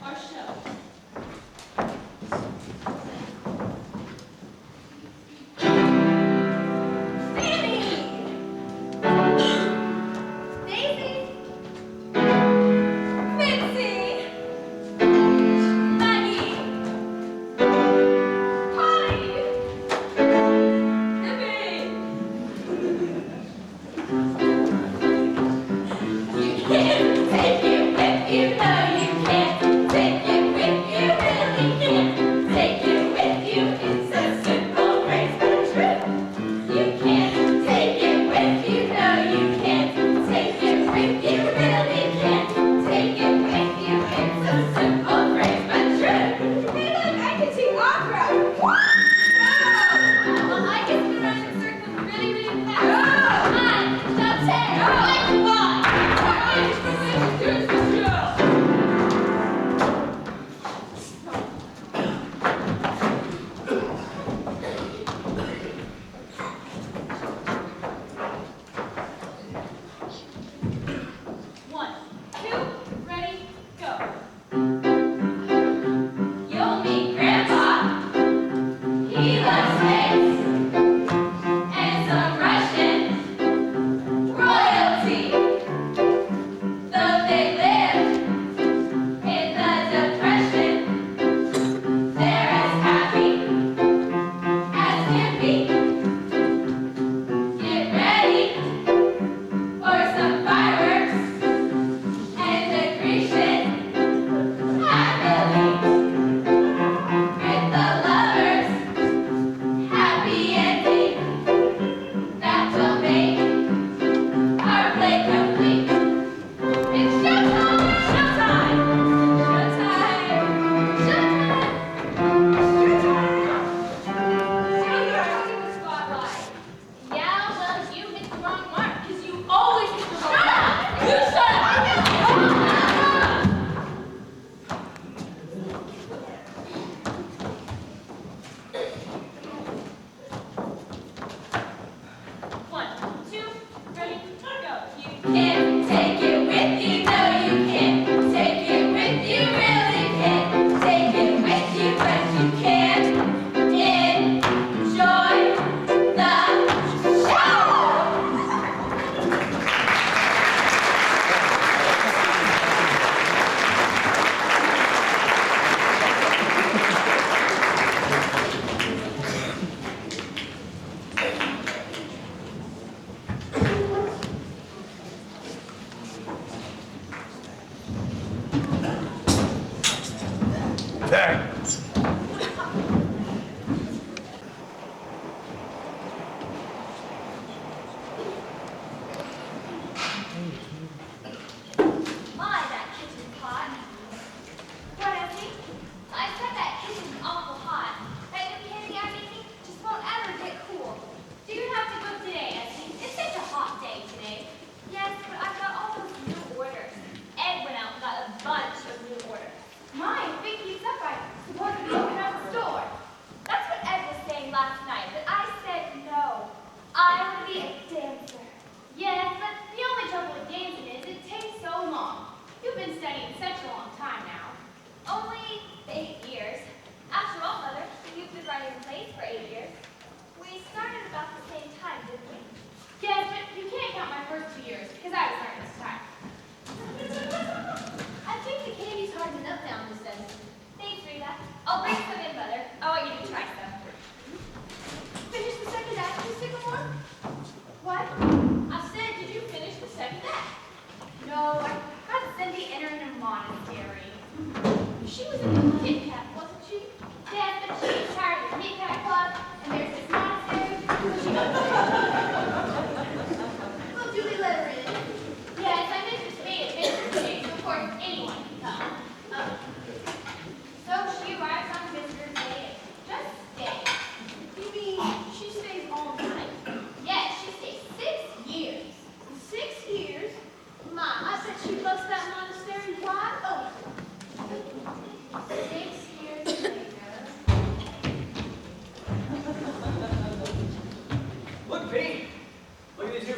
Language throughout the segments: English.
our show.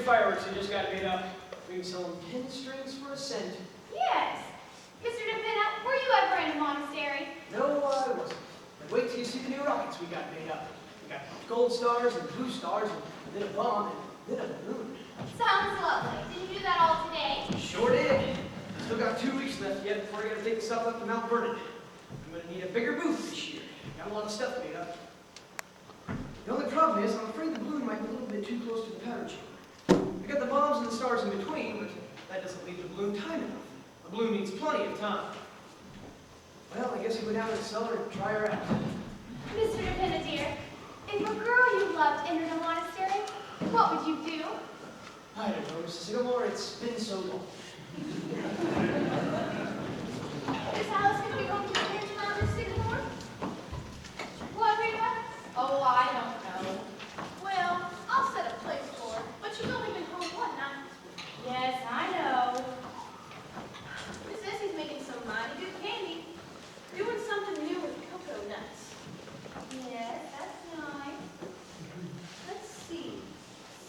fireworks you just got made up. We can sell them pin strings for $1 cent. Yes. Mr. DePinna, were you ever in of new rockets we got made up. We got gold stars and blue stars, and then a bomb, and then a balloon. Sounds lovely. Did you do that all today? Sure did. Still got 2 weeks left yet before I gotta take stuff up to Mount Vernon. I'm gonna need a bigger booth this year. Got a lot of stuff made up. The only problem is, I'm afraid the balloon might be a little bit too close to the powder chamber. I got the bombs and the stars in between, but that doesn't leave the balloon time enough. A balloon needs plenty of time. Well, I guess I'll go down to the cellar and try her out. Mr. DePinna, dear, if a girl you loved entered a monastery, what would you do? I don't know, Mrs. Sycamore, it's been so long. Is Alice going to be home to dinner tomorrow, Miss Sycamore? What, Rita? Oh, I don't know. Well, I'll set a place for her, but she's only been home one night. Yes, I know. Miss Essie's making some mighty good candy. Doing something new with cocoa nuts. Yes, that's nice. Let's see.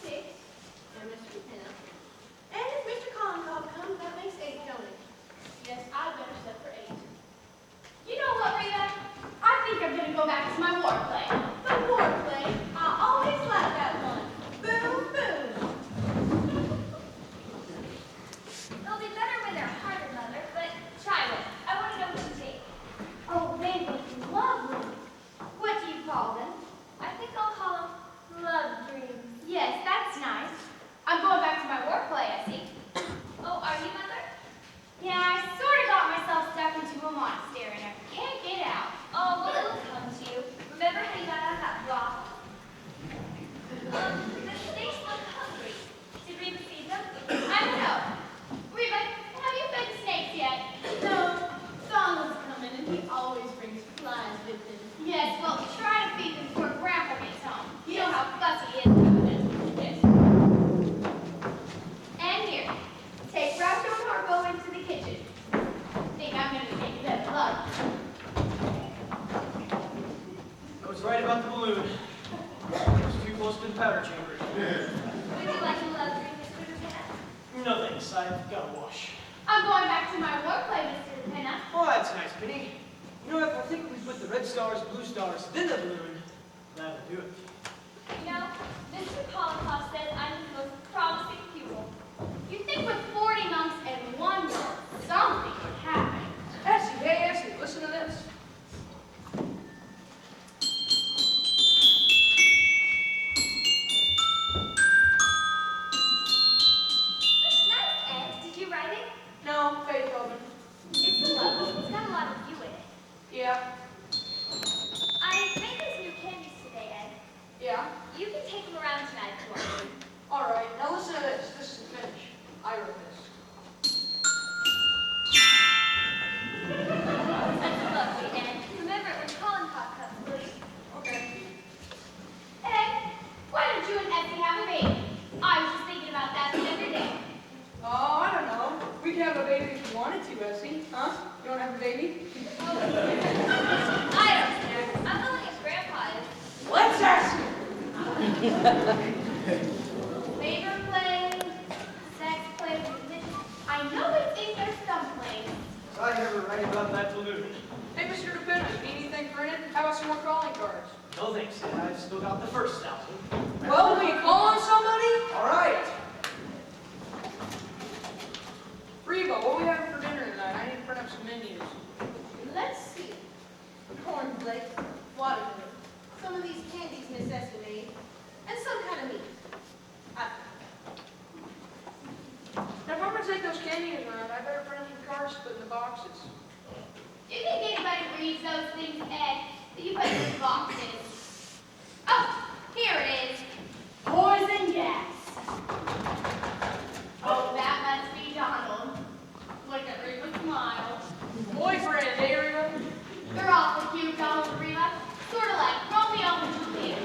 6, and Mr. DePinna. And if Mr. Concob comes, that makes 8, don't it? Yes, I'd better set for 8. You know what, Rita? I think I'm going to go back to my war play. The war play? I always like that one. Boom, boom. They'll be better when they're harder, Mother, but try one. I want to know what you take. Oh, they look lovely. What do you call them? I think I'll call them love dreams. Yes, that's nice. I'm going back to my war play, Essie. Oh, are you, Mother? Yeah, I sort of got myself stuck into a monastery and I can't get out. Oh, well, it'll come to you. Remember how you got out of that rock? The snakes look hungry. Did Reba feed them? I don't know. Reba, have you fed the snakes yet? No, Donald's coming and he always brings flies with him. Yes, well, try to feed them before Grandpa gets home. You know how fussy he is about it. Yes. And here, take Groucho and Harpo into the kitchen. Think I'm going to take them lunch. I was right about the balloon. It was too close to the powder chamber. Would you like a love dream, Mr. DePinna? No thanks, I've got to wash. I'm going back to my war play, Mr. DePinna. Oh, that's nice, Penny. You know what, I think we put the red stars, blue stars, then the balloon. That'll do it. You know, Mr. Kolikoff says I'm his most promising pupil. You'd think with 40 monks and 1 month, something would happen. Essie, hey Essie, listen to this. That's nice, Ed. Did you write it? No, Beethoven. It's lovely. It's got a lot of you in it. Yeah, I made these new candies today, Ed. yeah. You can take them around tonight if you want to. All right, now listen to this. This is the finish. I wrote this. That's lovely, Ed. Remember it when Colin Cock comes, please. Okay. Ed, why don't you and Essie have a baby? I was just thinking about that the other day. Oh, I don't know. We could have a baby if you wanted to, Essie. Huh? You want to have a baby? I don't care. I'm willing if Grandpa is. Let's Essie! Favor play, sex play, I know it's in there someplace. I never write about that balloon. Hey, Mr. DePinna, need anything printed? How about some more calling cards? No thanks, Ed. I've still got the first 1,000. Well, will you call on somebody? All right. Reba, what are we having for dinner tonight? I need to print up some menus. Let's see. Cornflakes, watermelon, some of these candies Miss Essie made, and some kind of meat. Now, if I'm going to take those candies around, I better print up some cards to put in the boxes. Do you think anybody reads those things, Ed, that you put in the boxes? Oh, here it is. Poison gas. Oh, that must be Donald. Look at Reba smile. Boyfriend, eh, Reba? They're awfully cute, Donald and Reba. Sort of like Romeo and Juliet.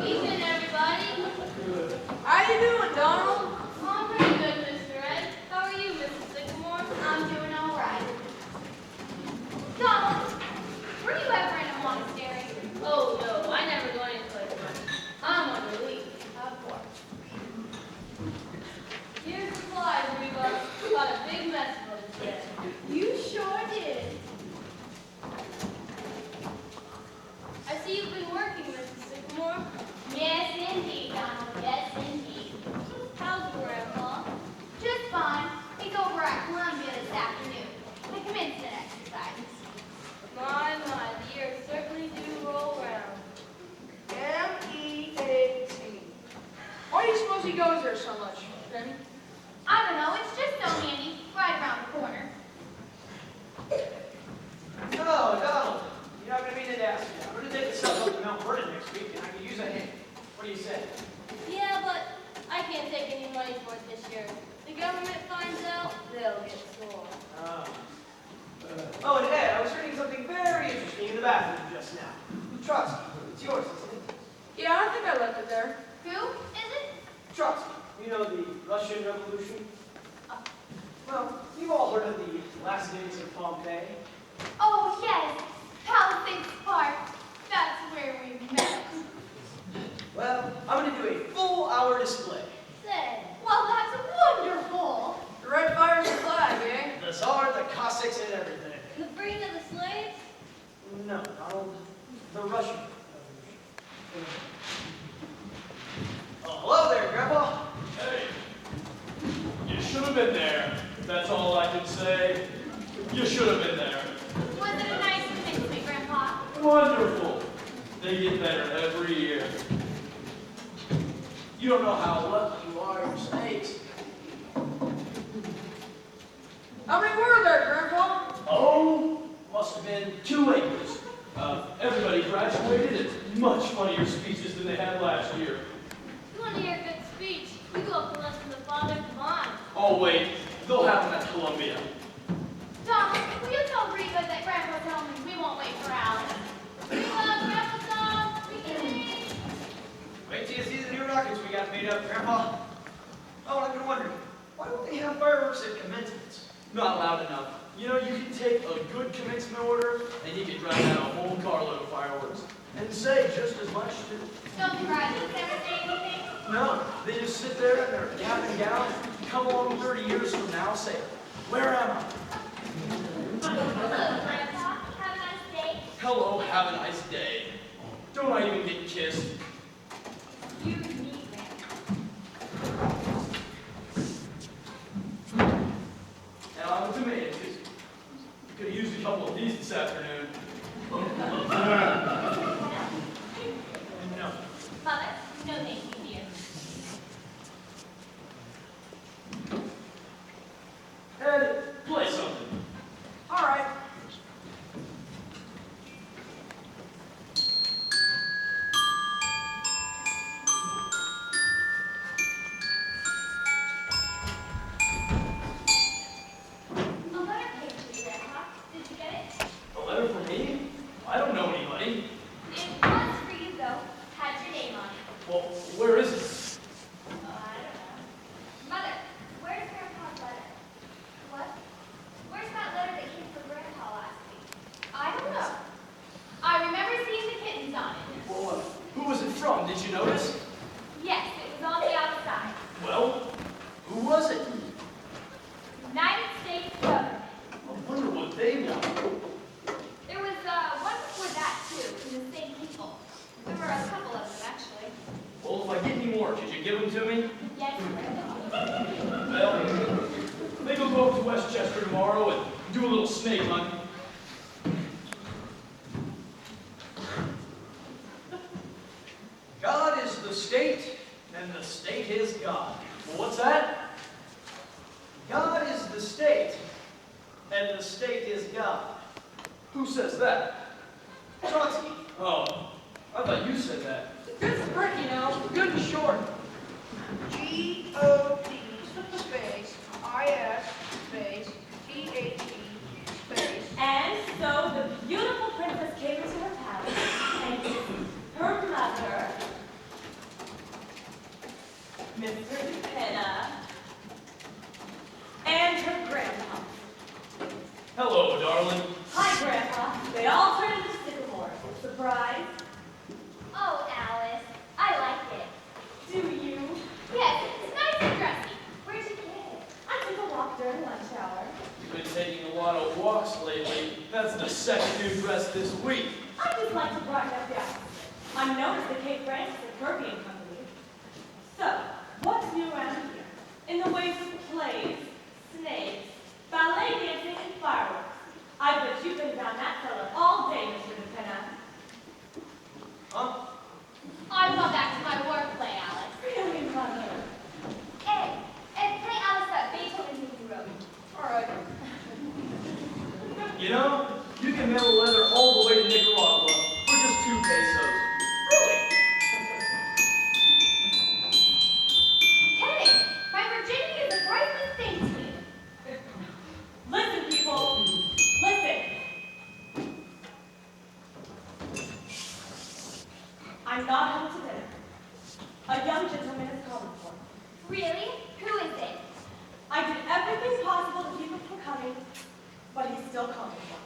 Evening, everybody. How you doing, Donald? I'm pretty good, Mr. Ed. How are you, Mrs. Sycamore? I'm doing all right. Donald, were you ever in a monastery? Oh, no, I never go any place much. I'm on the leave. Of course. Here's supplies, here. The government finds out, they'll get sore. Oh, and Ed, I was reading something very interesting in the bathroom just now. Trotsky, it's yours, isn't it? Yeah, I think I left it there. Who is it? Trotsky, you know the Russian Revolution? Well, you've all heard of the last days of Pompeii. Oh, yes. Palisades Park. That's where we met. Well, I'm going to do a full-hour display. Say, well, that's wonderful. The red fire's the flag, eh? The Tsar, the Cossacks, and everything. The freeing of the slaves? No, Donald, the Russian Revolution. Oh, hello there, Grandpa. Hey, you should have been there. That's all I can say. You should have been there. Was it a nice commencement, Grandpa? Wonderful. They get better every year. You don't know how lucky you are, your snakes. How many were there, Grandpa? Oh, must have been 2 acres. Everybody graduated and much funnier speeches than they had last year. You want to hear a good speech? We go up to listen to Father. Come on. Oh wait, they'll have them at Columbia. Donald, will you tell Reba that Grandpa told me we won't wait for Alice? Reba, Grandpa's on. We can eat. Wait till you see the new rockets we got made up, Grandpa. Oh, and I've been wondering, why don't they have fireworks at commencements? Not loud enough. You know, you can take a good commencement order and you can drive out a whole carload of fireworks. And say just as much too. Don't the graduates ever say anything? No, they just sit there in their cap and gown, come along 30 years from now, say, where am I? Hello, Grandpa. Have a nice day. Hello, have a nice day. Don't I even get kissed? You need Grandpa. And I'm a tomato, too. You could have used a couple of these this afternoon. No. Mother, no thank you, dear. Ed, play something. All right. A letter came to you, Grandpa. Did you get it? A letter for me? I don't know anybody. It was for you, though. Had your name on it. Well, where is it? Oh, I don't know. Mother, where's Grandpa's letter? What? Where's that letter that came from Grandpa last week? I don't know. I remember seeing the kittens on it. Well, who was it from? Did you notice? Yes, it was on the outside. Well, who was it? United States government. I wonder what they want. There was one before that, too, from the same people. There were a couple of them, actually. Well, if I get any more, could you give them to me? Yes, Well, maybe we'll go up to Westchester tomorrow and do a little snake hunt. God is the state, and the state is God. Well, what's that? God is the state, and the state is God. Who says that? Trotsky. Oh, I thought you said that. It's quick, you know. Good and short. G-O-D space I-S space T-H-E space. And so the beautiful princess came into her palace and her mother, Mr. Dupenna, and her grandpa. Hello, darling. Hi, Grandpa. They all turned into sycamores. Surprise? Oh, Alice, I like it. Do you? Yes, it's nice and dressy. Where'd you get it? I took a walk during lunch hour. You've been taking a lot of walks lately. That's the second new dress this week. I just like to brighten up the atmosphere. I noticed the Kate Francis and Kirby and Company. So, what's new around here? In the ways of plays, snakes, ballet dancing, and fireworks. I bet you've been down that cellar all day, Mr. Dupenna. Huh? I've gone back to my work play, Alice. Really, Mother? Ed, play Alice that Beethoven thing you wrote. All right. You know, you can mail a letter all the way to Nicaragua for just 2 pesos. Really? Hey, my virginity is still call me one.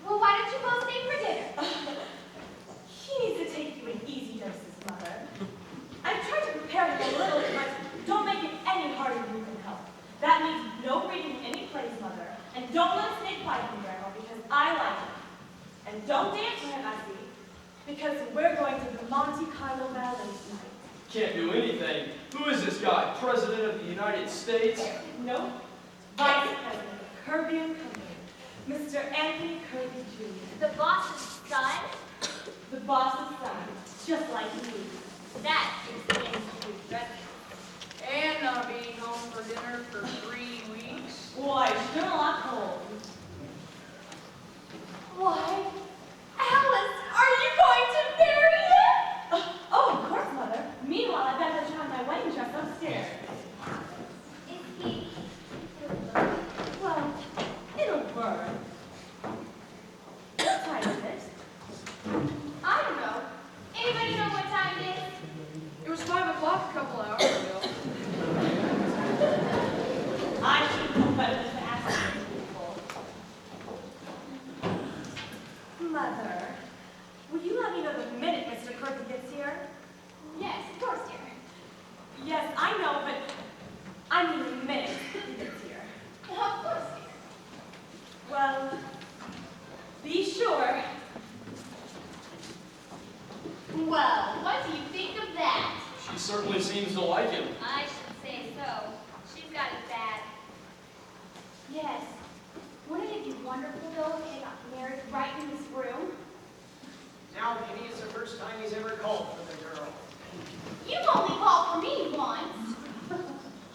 Well, why don't you both stay for dinner? He needs to take you in easy doses, Mother. I've tried to prepare him a little, but don't make it any harder than you can help. That means no reading any plays, Mother. And don't let a snake bite him, Grandma, because I like him. And don't dance for him, I see, because we're going to the Monte Carlo Ballet tonight. Can't do anything. Who is this guy? President of the United States? Nope. Vice President of Kirby and Company, Mr. Anthony Kirby Jr. The boss's son? The boss's son, just like you. That is the president. And not being home for dinner for 3 weeks. Boy, sure a lot cold. Why? Alice, are you going to marry him? Oh, of course, Mother. Meanwhile, I better try my wedding dress upstairs. Is he... Well, it'll burn. What time is it? I don't know. Anybody know what time it is? It was 5 o'clock a couple hours ago. I should know better than to ask these people. Mother, will you let me know the minute Mr. Kirby gets here? Yes, of course, dear. Yes, I know, but I mean the minute he gets here. Of course, dear. Well, be sure. Well, what do you think of that? She certainly seems to like him. I should say so. She's got it bad. Yes. Wouldn't it be wonderful, though, if they got married right in this room? Now, Penny, it's the first time he's ever called for the girl. You only called for me once.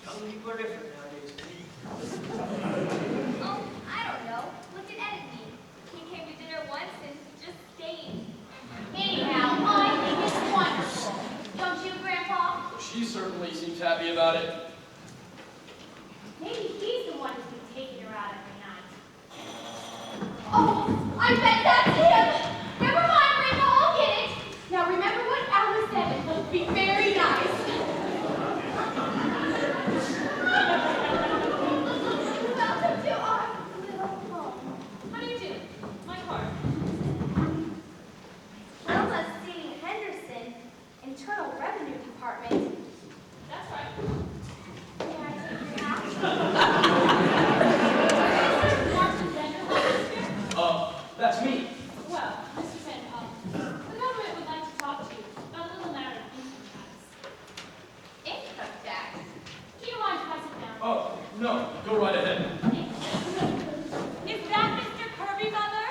Young people are different nowadays, Penny. Oh, I don't know. Look at Eddie. He came to dinner once and just stayed. Anyhow, I think it's wonderful. Don't you, Grandpa? She certainly seems happy about it. Maybe he's the one who's been taking her out every night. Oh, I bet that's him! Never mind, Grandpa, I'll get it. Now remember what Alice said, and he'll be very nice. Welcome to our little home. How do you do? My card. Wilma C. Henderson, Internal Revenue Department. That's right. May I take your hat? That's me. Well, Mr. Sandoval, the government would like to talk to you about a little matter of income tax. Income tax. Do you mind if I sit down? Oh, no, go right ahead. Is that Mr. Kirby, Mother?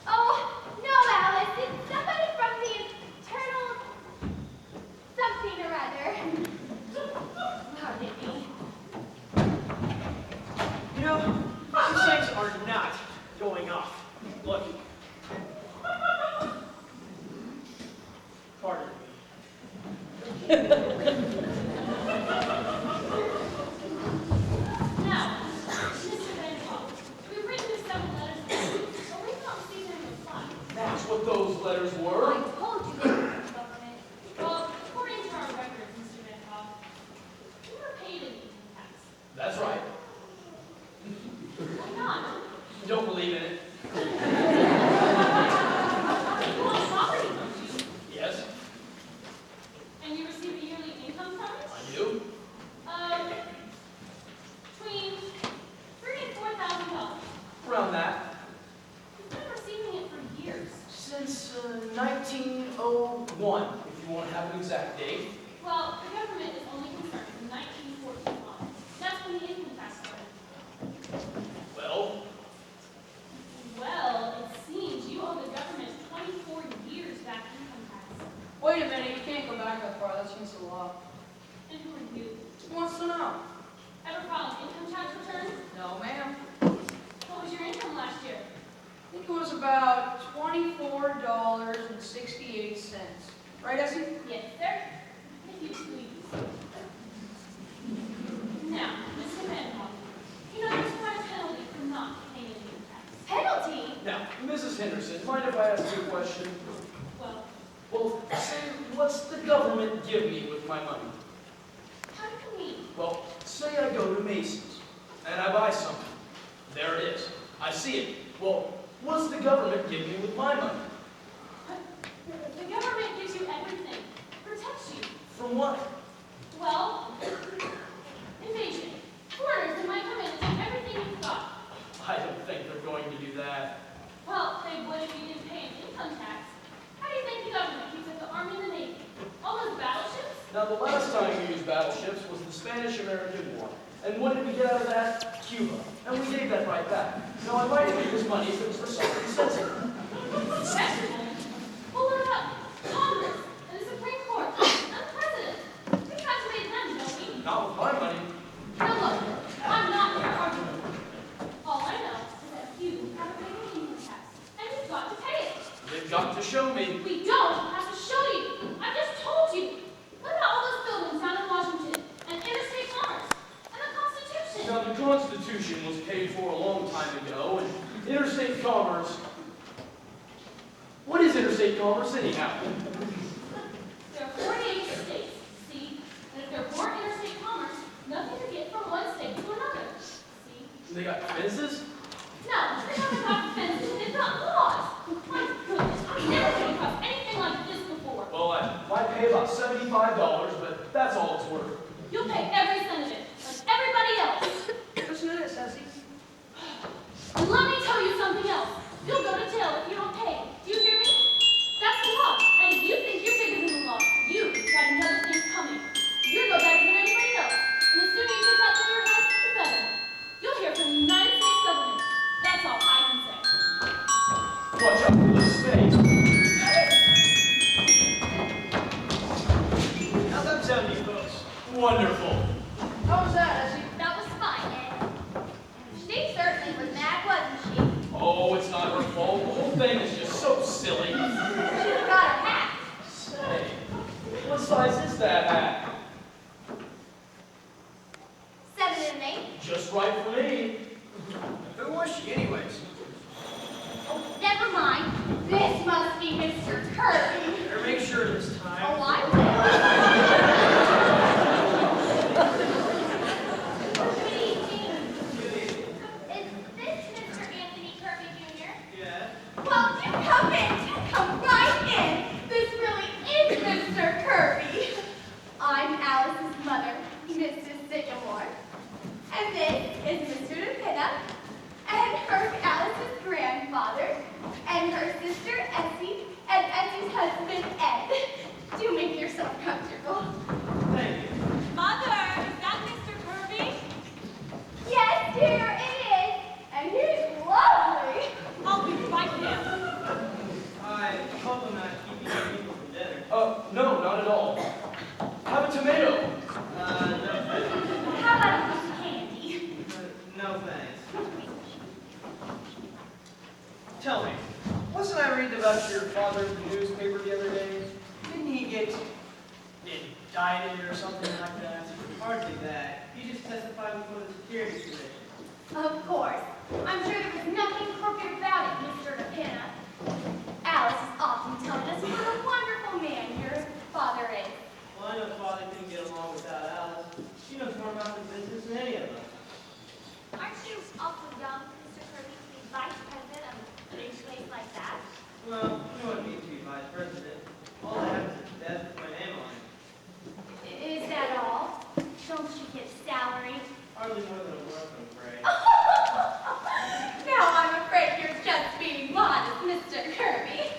Oh, no, Alice. It's somebody from the internal something or other. Pardon me. You know, these things are not going off. Look. Pardon me. Now, Mr. Sandoval, we've written you several letters, but we've not received any reply. That's what those letters I were. told you they were from the government. Well, according to our records, Mr. Sandoval, you were paid an income tax. That's right. Why not? Don't believe in it. You own property, don't you? Yes, And you receive a yearly income from it? I do. Between $3,000 and $4,000. Around that. You've been receiving it for years. Since 1901, if you want to have an exact date. Well, the government is only concerned from 1914 on. That's when the income tax started. Well, Well, it seems you owe the government 24 years back income tax. Wait a minute, you can't go back that far. That's against the law. And who are you? Who wants to know? Ever filed an income tax return? No, ma'am. What was your income last year? I think it was about $24.68. Right, Essie? Yes, sir. If you please. Now, Mr. Manhall, you know there's quite a penalty for not paying income tax. Penalty? now, Mrs. Henderson, mind if I ask you a question? Well, Well, say, what's the government give me with my money? how do you mean? Well, say I go to Macy's and I buy something. There it is. I see it. Well, what does the government give me with my money? The government gives you everything, protects you. From what? Well, invasion. Foreigners that might come in and take everything you've got. I don't think they're going to do that. Well, they would if you didn't pay an income tax. How do you think the government keeps up the Army and the Navy? All those battleships? Now, the last time we used battleships was the Spanish-American War. And what did we get out of that? Cuba. And we gave that right back. Now, I might have used money if it was for something sensible. Sensible? Well, what about Congress and the Supreme Court and the President? We have to pay them, don't we? Not with my money. Now look, I'm not here arguing. All I know is that you haven't paid an income tax, and you've got to pay it. They've got to show me. We don't have to show you. I just told you. What about all those buildings down in Washington and interstate commerce and the Constitution? Now, the Constitution was paid for a long time ago, and interstate commerce... What is interstate commerce, anyhow? There are 48 states, see? And if there weren't interstate commerce, nothing could get from one state to another, see? They got fences? No, they haven't got fences, they've got laws. My goodness, I've never come across anything like this before. Well, I might pay about $75, but that's all it's worth. You'll pay every cent of it, like everybody else. Listen to this, Essie. And let me tell you something else. You'll go to jail if you don't pay. Do you hear me? That's the law. And if you think you're bigger than the law, you've got another thing coming. You're no better than anybody else. And the sooner you get that through your head, the better. You'll hear from the United States government. That's all I can say. Watch out for those snakes. How's that sound to you folks? Wonderful. How was that, Essie? That was fine, Ed. She certainly was mad, wasn't she? Oh, it's not her fault. The whole thing is just so silly. She got her hat. Say, what size is that hat? 7 and 8. Just right for me. Who was she anyways? Oh, never mind. This must be Mr. Kirby. Better make sure this Oh, time. I will. Good evening. Is this Mr. Anthony Kirby Jr.? Yeah. Well, do come in. Do come right in. This really is Mr. Kirby. I'm Alice's mother, Mrs. Sycamore. And this is Mr. DePinna. And her Alice's grandfather. And her sister Essie. And Essie's husband Ed. Do make yourself comfortable. Thank you. Mother, is that Mr. Kirby? Yes, dear, it is. And he's lovely. I'll be right there. I hope I'm not keeping you people from dinner. No, not at all. Have a tomato. No thanks. How about a piece of candy? No thanks. Tell me, wasn't I reading about your father in the newspaper the other day? Didn't he get indicted or something like that? Hardly that. He just testified before the Security Commission. Of course. I'm sure there was nothing crooked about it, Mr. DePinna. Alice is often telling us what a wonderful man your father is. Well, I know Father couldn't get along without Alice. She knows more about the business than any of us. Aren't you awful young, Mr. Kirby, to be vice president of a big place like that? Well, you know what it means to be vice president. All I have is a desk with my name on it. Is that all? Don't you get salary? Hardly more than a work, I'm afraid. Now I'm afraid you're just being modest, Mr. Kirby.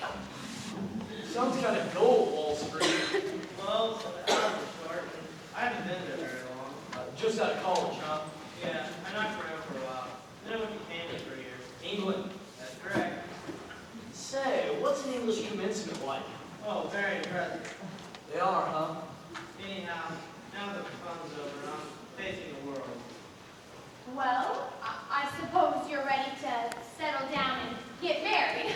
Sounds kind of dull, Wall Street. Well, the hours are short, and I haven't been there very long. Just out of college, huh? Yeah, I knocked around for a while. Then I went to Canada for a year. England. That's correct. Say, what's an English commencement like? Oh, very impressive. They are, huh? Anyhow, now that the fun's over, I'm facing the world. Well, I suppose you're ready to settle down and get married.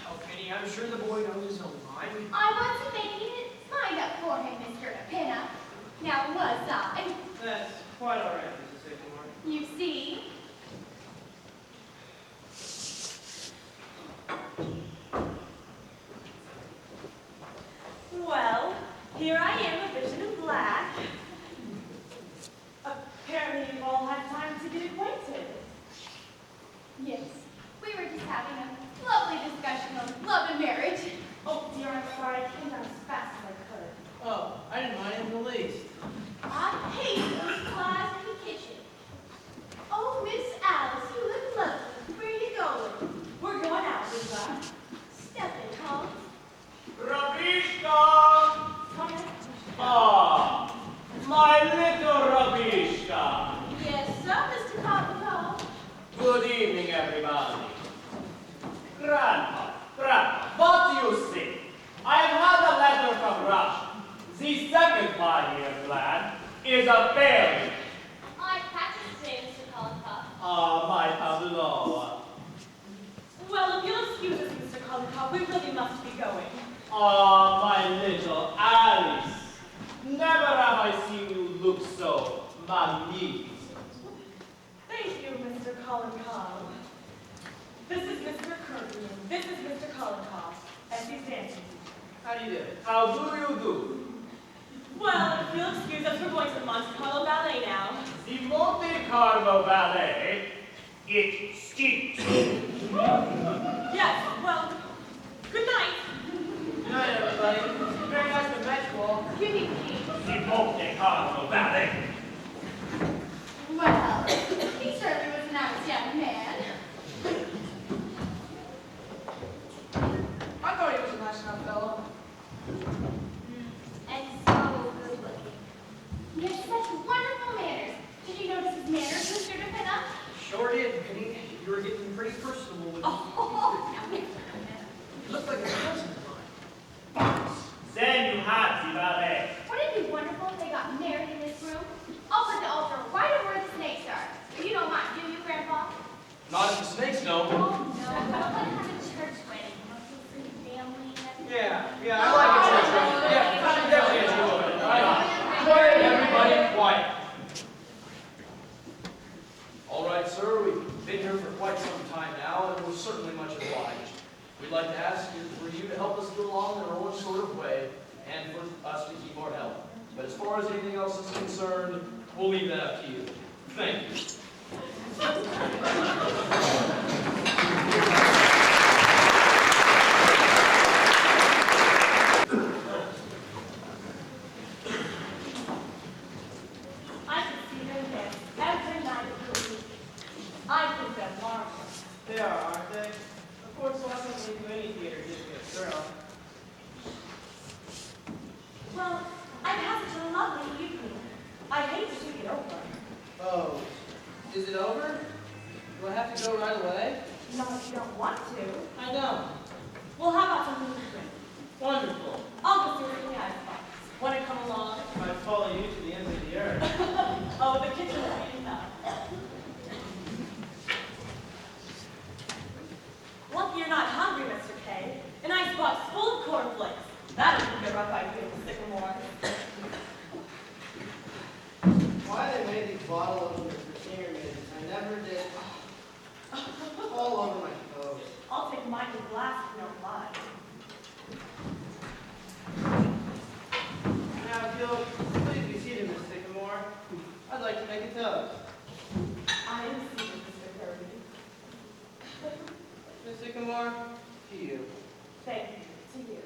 How Penny, I'm sure the boy knows his own mind. I wasn't making his mind up for him, Mr. DePinna. Now was I? That's quite all right, Mrs. Sycamore. You see? Well, here I am, a vision of black. Apparently you've all had time to get acquainted. Yes, we were just having a lovely discussion on love and marriage. Oh dear, I'm sorry. I came down as fast as I could. Oh, I didn't mind in the least. I hate those flies in the kitchen. Oh, Miss Alice, you look lovely. Where are you going? We're going out, Lisa. Step in, Holmes. Rabishka! Come in. Ah, my little Rabishka. Yes, sir, Mr. Cottontail. Good evening, everybody. Grandpa, what do you see? I have had a letter from Russia. The second pioneer lad is a failure. I'm Patrick's today, Mr. Collincott. Ah, my Pavlova. Well, if you'll excuse us, Mr. Collincott, we really must be going. Ah, my little Alice. Never have I seen you look so magnificent. Thank you, Mr. Collincott. This is Mr. Kirby, and this is Mr. Collincott, Essie's dancing teacher. How do you do? How do you do? Well, if you'll excuse us, we're going to the Monte Carlo Ballet now. The Monte Carlo Ballet, it stinks. Yes, well, good night. Good night, everybody. Very nice to meet you all. Give me key. The Monte Carlo Ballet. Well, he certainly was a nice young man. I thought he was a nice enough fellow. And so good looking. He had such wonderful manners. Did you notice his manners, Mr. DePinna? Sure did, Penny. You were getting pretty personable with me. Oh, You look like a cousin of mine. Then you had the ballet. wouldn't it be wonderful if they got married in this room? I'll put the altar right over where the snakes are. You don't mind, do you, Grandpa? Not if the snakes don't. Oh, no. We'll let him have a church wedding. For the family and everything. Yeah, I like a church wedding. Yeah, definitely a church wedding. Quiet, everybody, quiet. All right, sir, we've been here for quite some time now, and we're certainly much obliged. We'd like to ask you for you to help us get along in our own sort of way, and for us to keep our help. But as far as anything else is concerned, we'll leave that up to you. Thank you. I can see them dance every night of the week. I think they're marvelous. They are, aren't they? Of course, why can't we do any theater just to get a girl? Well, I've had such a lovely evening. I hate to take it over. Oh, is it over? Do I have to go right away? Not if you don't want to. I don't. Well, how about something to drink? Wonderful. I'll go through the icebox. Want to come along? I'd follow you to the ends of the earth. Oh, the kitchen is waiting up. Lucky you're not hungry, Mr. K. An icebox full of cornflakes. That'll keep you rough idea of the sycamore. Why they made these bottle openers for senior meetings, I never did. All over my clothes. I'll take mine to glass if you don't mind. Now, if you'll please be seated, Miss Sycamore, I'd like to make a toast. I am seated, Mr. Kirby. Miss Sycamore, to you. Thank you. To you.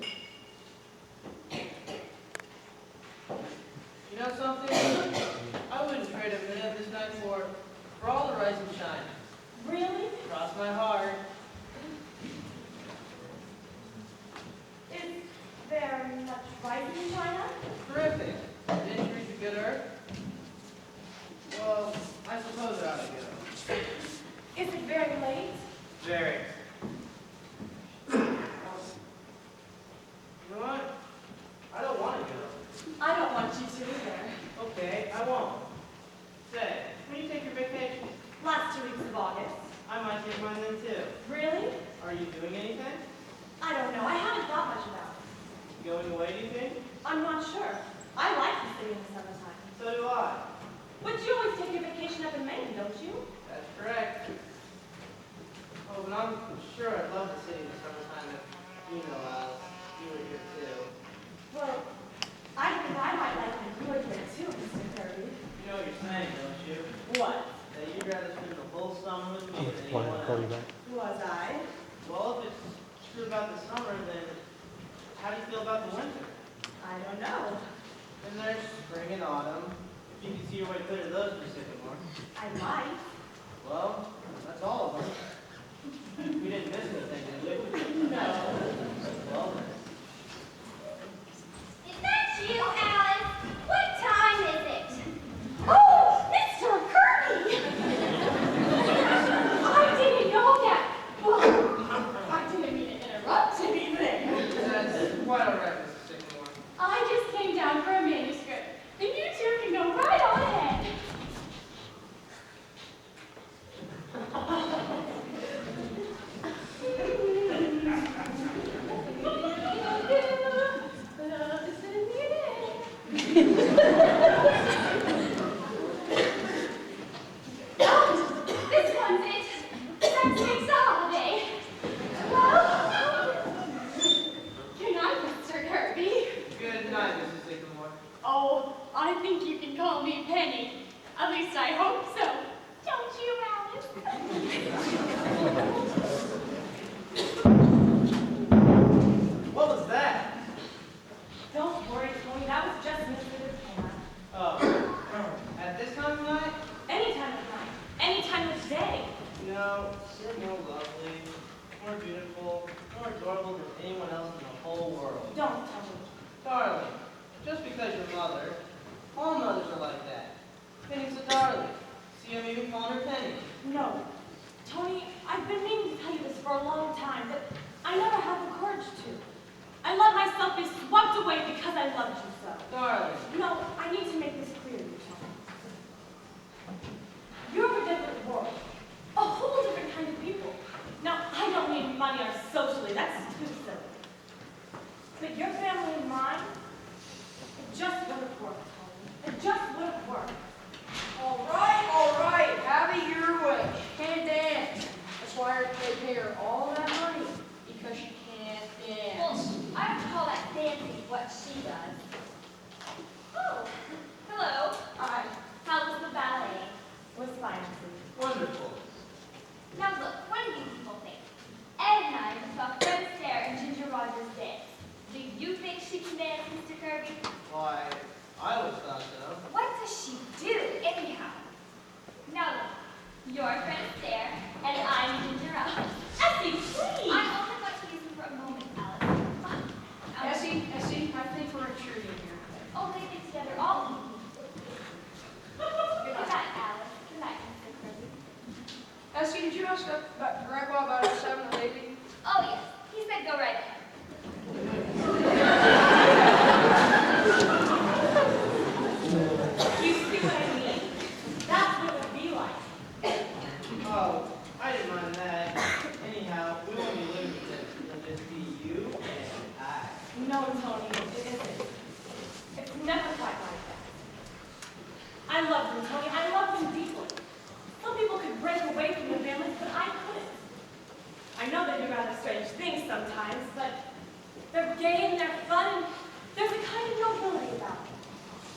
You know something? I wouldn't trade a minute of this night for all the rise and shine. Really? Cross my heart. Is there much rising in China? Terrific. Didn't you reach a good earth? Well, I suppose it ought to go. Is it very late? Very. You know what? I don't want to go. I don't want you to either. Okay, I won't. Say, when you take your vacation, Last 2 weeks of August. I might take mine then too. Really? Are you doing anything? I don't know. I haven't thought much about it. Going away, do you think? I'm not sure. I like the city in the summertime. So do I. But you always take your vacation up in Maine, don't you? That's correct. Oh, but I'm sure I'd love the city in the summertime if, you know, you were here too. Well, I think I might like it if you were here too, Mr. Kirby. You know what you're saying, don't you? What? That you'd rather spend the whole summer with me than Why anyone call you else. back? Was I? Well, if it's true about the summer, then how do you feel about the winter? I don't know. Then there's spring and autumn. If you could see your way clear to those for Sycamore. I might. Well, that's all of them. We didn't miss anything, did we? No. Well, then. Is that you, Alice? What time is it? Oh, Mr. Kirby! I didn't know that. Well, I didn't mean to interrupt anything. That's quite all right, Mrs. Sycamore. I just came down for a manuscript, and you two can go right on ahead. This one's it. That takes a holiday. Well, good night, Mr. Kirby. Good night, Mrs. Sycamore. Oh, I think you can call me Penny. At least I hope so. Don't you, Alice? What was that? Don't worry, Tony. That was just Mr. Pan. Oh, at this time of night? Any time of night, any time of day. You know, you're more lovely, more beautiful, more adorable than anyone else in the whole world. Don't, Tony. Darling, just because you're mother, all mothers are like that. Penny's a darling. See, I'm even calling her Penny. No. Tony, I've been meaning to tell you this for a long time, but I never had the courage to. I let myself be swept away because I loved you so. Darling. No, I need to make this clear to you, Tony. You're of a different world. A whole different kind of people. Now, I don't mean money or socially. That's too silly. But your family and mine, it just wouldn't work, Tony. It just wouldn't work. All right. Have it your way. Can't dance. That's why they pay her all that money, because she can't Well, dance. I would call that dancing what she does. Oh, hello. Hi. How was the ballet? Was fine, Sue. Wonderful. Now look, what do you people think? Ed and I just saw Fred Astaire and Ginger Rogers dance. Do you think she can dance, Mr. Kirby? Why, I always thought so. What does she do, anyhow? Now look, you're Fred Astaire, and I'm Ginger Rogers. Effie, please! I only want to use them for a moment, Alice. Essie, I think we're intruding here. Oh, they've been together all evening. Good night, Alice. Good night, Mr. Kirby. Essie, did you ask Grandpa about us having a baby? Oh, yes. He said go right ahead. You see what I mean? That's what it would be like. Oh, I didn't mind that. Anyhow, we won't be living with it. It'll just be you and I. No, Tony, it isn't. It's never quite like that. I love them, Tony. I love them deeply. Some people could break away from their families, but I couldn't. I know they do rather strange things sometimes, but they're gay and they're fun, and there's a kind of nobility about them.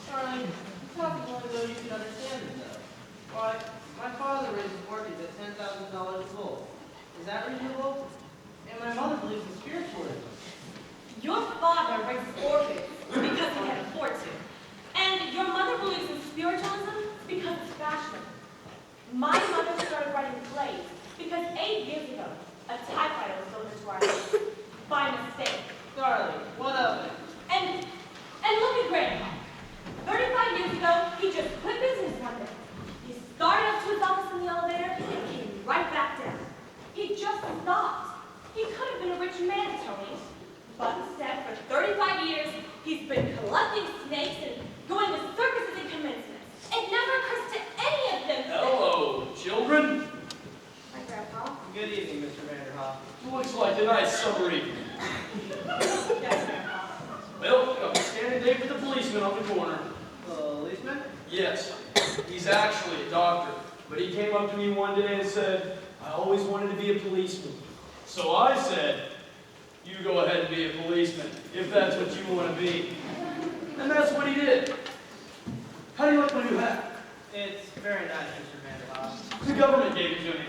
Darling, you talk as long as though you can understand it, though. Why, my father raises orchids at $10,000 a bull. Is that reasonable? And my mother believes in spiritualism. Your father raises orchids because he can afford to. And your mother believes in spiritualism because it's fashionable. My mother started writing plays because 8 years ago, a typewriter was delivered to our house by mistake. Darling, what of it? And look at Grandpa. 35 years ago, he just quit business one day. He started up to his office in the elevator and came right back down. He just stopped. He could have been a rich man, Tony. But instead, for 35 years, he's been collecting snakes and going to circuses and commencements. It never occurs to any of them to Hello, children. Hi, Grandpa. Good evening, Mr. Vanderhoff. Looks like a nice summer evening. Yes, Grandpa. Well, got a standing date with the policeman on the corner. Policeman? Yes, he's actually a doctor, but he came up to me one day and said, I always wanted to be a policeman. So I said, you go ahead and be a policeman, if that's what you want to be. And that's what he did. How do you like my new hat? It's very nice, Mr. Vanderhoff. The government gave it to me.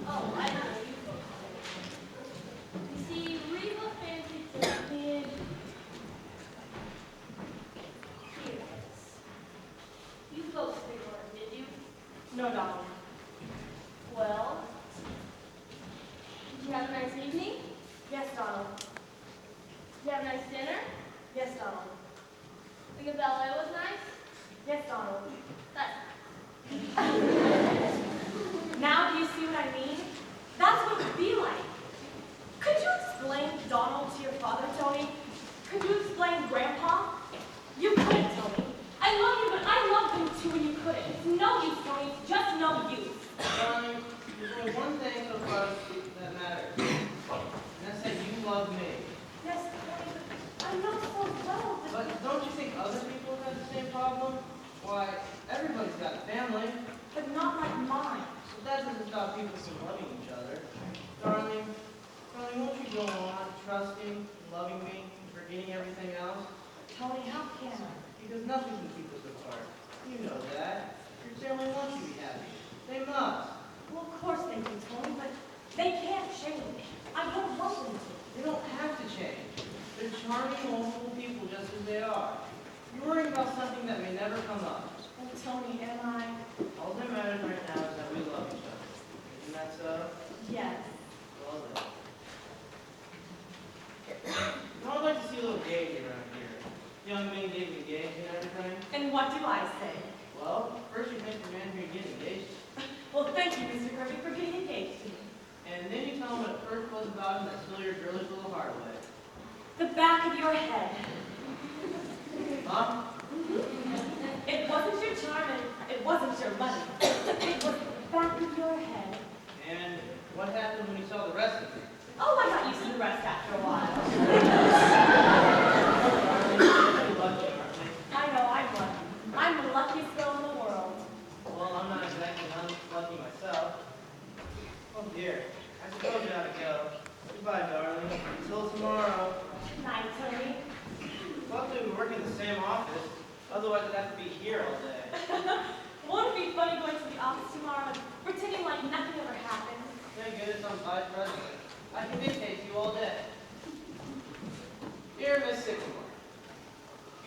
Oh, I know you. You see, Reba fancied some kid. Here it is. You folks big order, did you? No, Donald. Well, did you have a nice evening? Yes, Donald. Did you have a nice dinner? Yes, Donald. And the ballet was nice? Yes, Donald. That's Now do you see what I mean? That's what it would be like. Could you explain Donald to your father, Tony? Could you explain Grandpa? You couldn't, Tony. I love you, but I loved him too and you couldn't. It's no use, Tony. It's just no use. Darling, there's only one thing so far that matters. And that's that you love me. Yes, Tony, but I know so well that... But don't you think other people have the same problem? Why, everybody's got a family. But not like mine. But that doesn't stop people from loving each other. Darling, won't you go on trusting, loving me, and forgetting everything else? Tony, how can I? Because nothing can keep us apart. You know that. Your family wants you to be happy. They must. Well, of course they do, Tony, but they can't change. I don't want them to. They don't have to change. They're charming, wonderful people just as they are. You're worrying about something that may never come up. Oh, Tony, am I? All that matters right now is that we love each other. Isn't that so? Yes. Well then. I'd like to see a little gaiety around here. Young men getting engaged and everything. And what do I say? Well, first you thank the man who you're getting engaged to. Well, thank you, Mr. Kirby, for getting engaged to me. And then you tell him what it first was about him that stole your girlish little heart away. The back of your head. Huh? It wasn't your charm and it wasn't your money. It was the back of your head. And what happened when you saw the rest of it? Oh, I got used to the rest after a while. I know, I'm lucky. I'm the luckiest girl in the world. Well, I'm not exactly unlucky myself. Oh dear, I suppose you ought to go. Goodbye, darling. Until tomorrow. Night, Tony. Luckily we work in the same office. Otherwise I'd have to be here all day. Won't it be funny going to the office tomorrow and pretending like nothing ever happened? Thank goodness I'm vice president. I can dictate to you all day. Dear Miss Sycamore,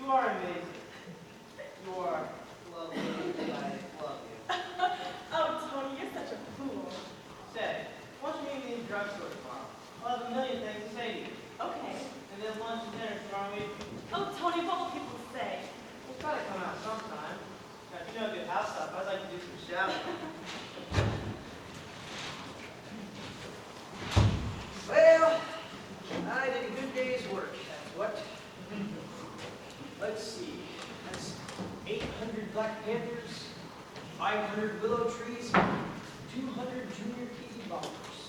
you are amazing. You are lovely. I love you. Oh, Tony, you're such a fool. Say, why don't you meet me in the drugstore tomorrow? I'll have a million things to say to you. Okay. And then lunch and dinner tomorrow week. Oh, Tony, what will people say? We'll try to come out sometime. Now, if you know a good house stuff, I'd like to do some shopping. Well, I did a good day's work, that's what. Let's see, that's 800 Black Panthers, 500 willow trees, 200 junior Kiwi bombers.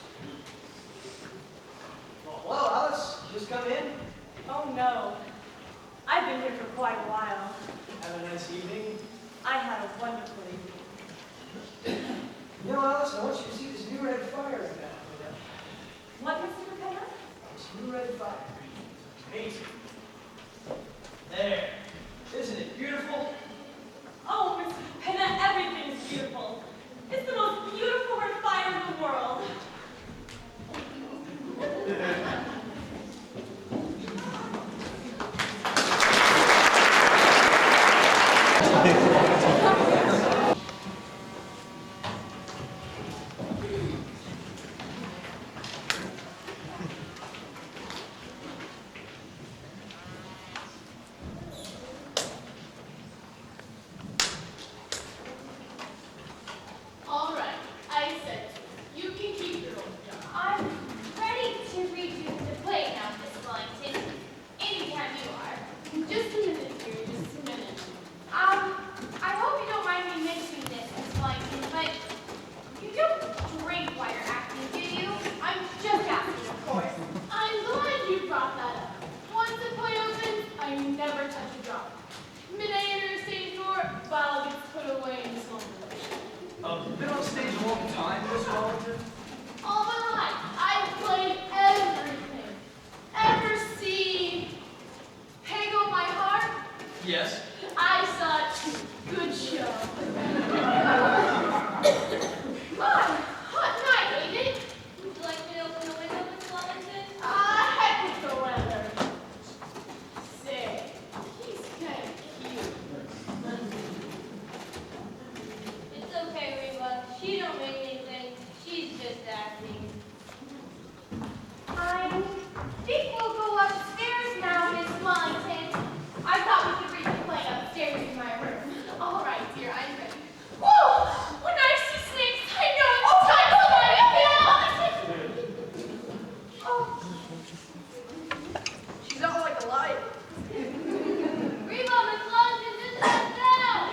Oh, well, Alice, just come in. Oh, no. I've been here for quite a while. Have a nice evening. I had a wonderful evening. You know, Alice, I want you to see this new red fire I got. What, Mr. Penner? This new red fire. Amazing. There. Isn't it beautiful? Oh, Mr. Penner, everything is beautiful. It's the most beautiful red fire in the world. Yes. I saw it too. Good show. My, hot night, ain't it? Would you like me to open the window, Miss Wellington? Heck with the weather. Say, he's kind of cute. It's okay, Reba. She don't make anything. She's just acting. I think we'll go upstairs now, Miss Wellington. I thought we could read the play upstairs in my room. All right, dear, I'm ready. Whoa! When I see snakes, I know it's time to let it go. Oh. She's out like a light. Reba, Miss Wellington just left down.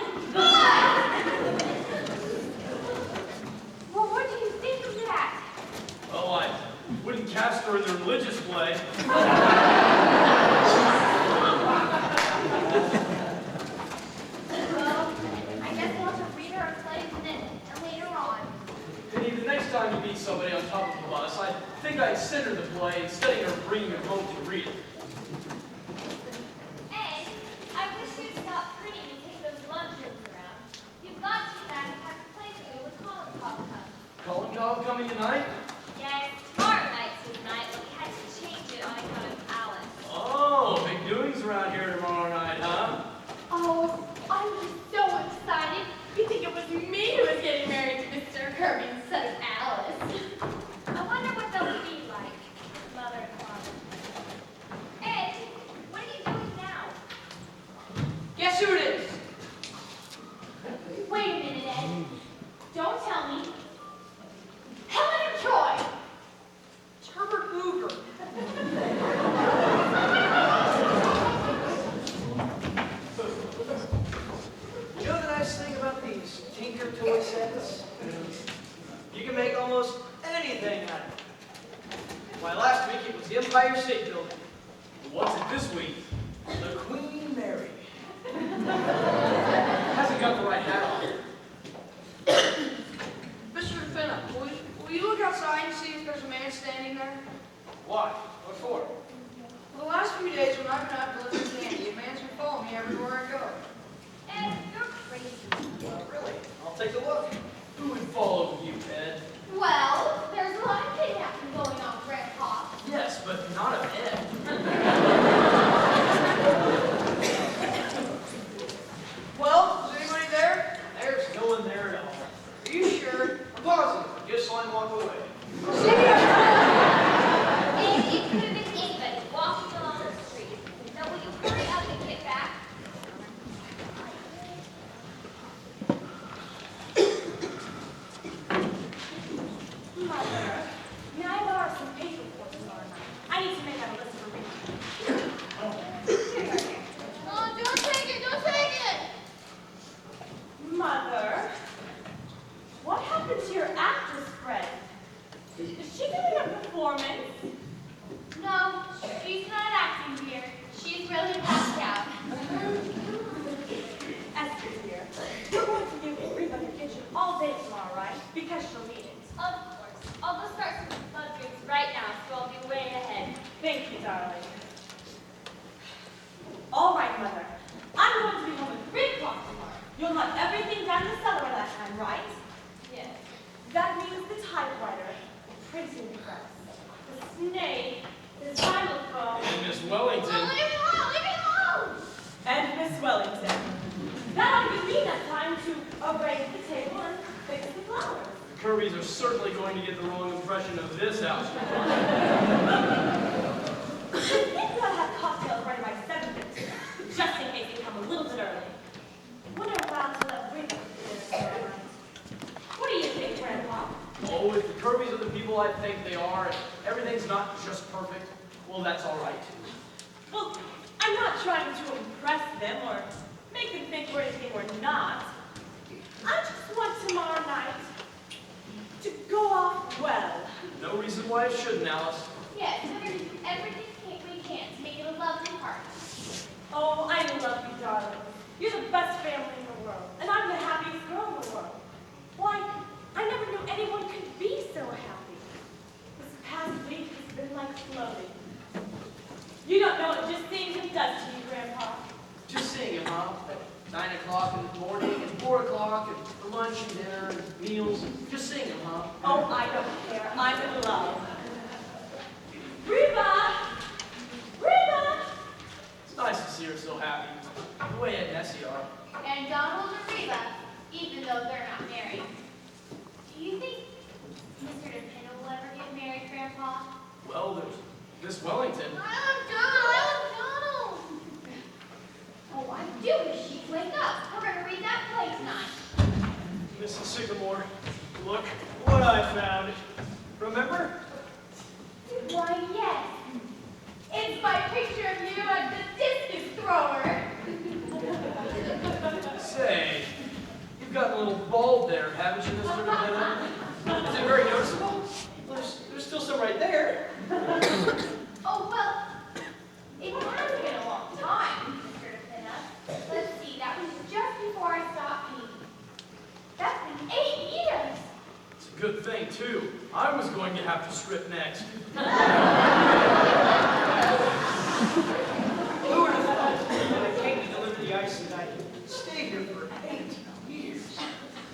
Well, what do you think of that? Oh, I wouldn't cast her in the religious play. Well, I guess we'll have to read our plays and later on. Penny, the next time you meet somebody on top of the bus, I think I'd send her the play instead of her bringing her home to read it. Ed, I wish you'd stop printing and take those lunchrooms around. You've got to that and have to play for you with Colin Cobb come. Colin Cobb coming tonight? Yes, tomorrow night's his night, but we had to change it on account of Alice. Oh, big doings around here tomorrow night, huh? Oh, I'm just so excited. You think it was me who was getting married to Mr. Kirby instead of Alice. I wonder what they'll be like, Mother and Father. Ed, what are you doing now? Guess who it is? Wait a minute, Ed. Don't tell me. Helen of Troy. Herbert Hoover. You know the nice thing about these Tinker toy sets? You can make almost anything out of it. Why, last week it was the Empire State Building. What's it this week? The Queen Mary. Hasn't got the right hat on. Mr. Finna, will you look outside and see if there's a man standing there? Why? What for? For the last few days when I've been out delivering candy, a man's been following me everywhere I go. Ed, you're crazy. Really? I'll take a look. Who would follow you, Ed? Well, there's a lot of kidnapping going on, Grandpa. Yes, but not of Ed. Well, is anybody there? There's no one there at all. Are you sure? I'm positive. Just saw him walk away. It could have been anybody walking along the street. Now, will you hurry up and get back? Mother, may I borrow some paper for tomorrow night? I need to make out a list for reading. Oh, don't take it, don't take it. Mother, what happened to your actress friend? Is she giving a performance? No, she's not acting here. She's really passed out. Esther, dear, you're going to give Reba the kitchen all day tomorrow, right? Because she'll need it. Of course. I'll go start some lunchrooms right now, so I'll be way ahead. Thank you, darling. All right, Mother. I'm going to be home at 3 o'clock tomorrow. You'll have everything down in the cellar by that time, right? Yes. That means the typewriter, the printing press, the snake, the xylophone, And Miss Wellington. Well, leave it alone, leave it alone. and Miss Wellington. That'll give me enough time to arrange the table and fix the flowers. The Kirbys are certainly going to get the wrong impression of this house. I think we ought to have cocktails ready by 7:50, just in case they come a little bit early. When are allowed to let Reba do this tomorrow night? What do you think, Grandpa? Oh, if the Kirbys are the people I think they are, and everything's not just perfect, well, that's all right, too. Well, I'm not trying to impress them or make them think we're anything we're not. I just want tomorrow night to go off well. No reason why it shouldn't, Alice. Yes, everything we can to make it a lovely party. Oh, I love you, darling. You're the best family in the world, and I'm the happiest girl in the world. Why, I never knew anyone could be so happy. This past week has been like floating. You don't know what just seeing him does to you, Grandpa. Just seeing him, huh? At 9 o'clock in the morning and 4 o'clock and for lunch and dinner and meals. Just seeing him, huh? Oh, I don't care. I'm in love. Reba! Reba! It's nice to see her so happy. The way Ed and Essie are. And Donald and Reba, even though they're not married. Do you think Mr. DePinna will ever get married, Grandpa? Well, there's Miss Wellington. I love Donald! I love Donald! Oh, I do wish she'd wake up. We're going to read that play tonight. Mrs. Sycamore, look what I found. Remember? Why, yes. It's my picture of you as the discus thrower. Say, you've gotten a little bald there, haven't you, Mr. DePinna? Is it very noticeable? There's still some right there. Oh, well, it has been a long time, Mr. DePinna. Let's see, that was just before I stopped eating. That's been 8 years. It's a good thing, too. I was going to have to strip next. Who would have thought when I came to deliver the ice that I'd stay here for 8 years?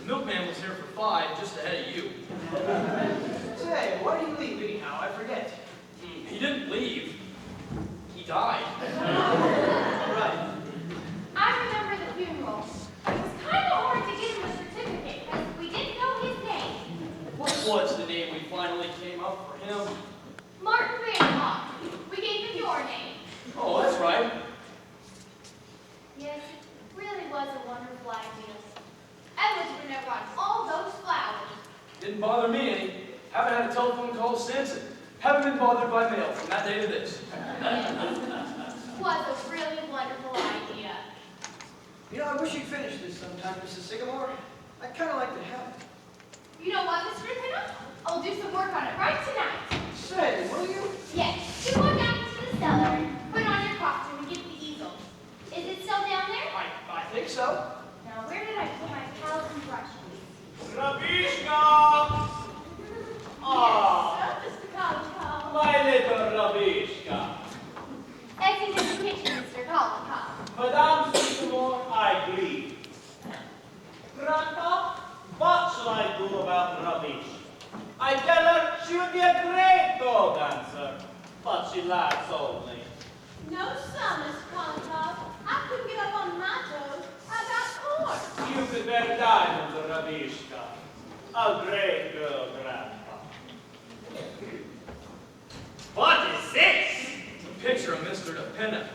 The milkman was here for 5, just ahead of you. Say, why did he leave anyhow? I forget. He didn't leave. He died. Right. I remember the funeral. It was kind of hard to get him a certificate because we didn't know his name. What was the name we finally came up for him? Martin Vanderhoff. We gave him your name. Oh, that's right. Yes, it really was a wonderful idea. Edwards would never got all those flowers. Didn't bother me any. Haven't had a telephone call since, and haven't been bothered by mail from that day to this. Was a really wonderful idea. You know, I wish you'd finish this sometime, Mrs. Sycamore. I'd kind of like to have it. You know what, Mr. DePinna? I'll do some work on it right tonight. Say, will you? Yes, you go down into the cellar, put on your costume, and get the easel. Is it still down there? I think so. Now, where did I put my pals and brushes? Rabishka! Yes, Mr. Collicott. My little Rabishka. Essie's in the kitchen, Mr. Collicott. Madame Sycamore, I agree. Grandpa, what shall I do about Rabish? I tell her she would be a great dog dancer, but she laughs only. No, sir, Mr. Collicott. I couldn't get up on my toes. I got corn. You could wear diamonds, Rabishka. A great girl, Grandpa. What is this? It's a picture of Mr. DePinna.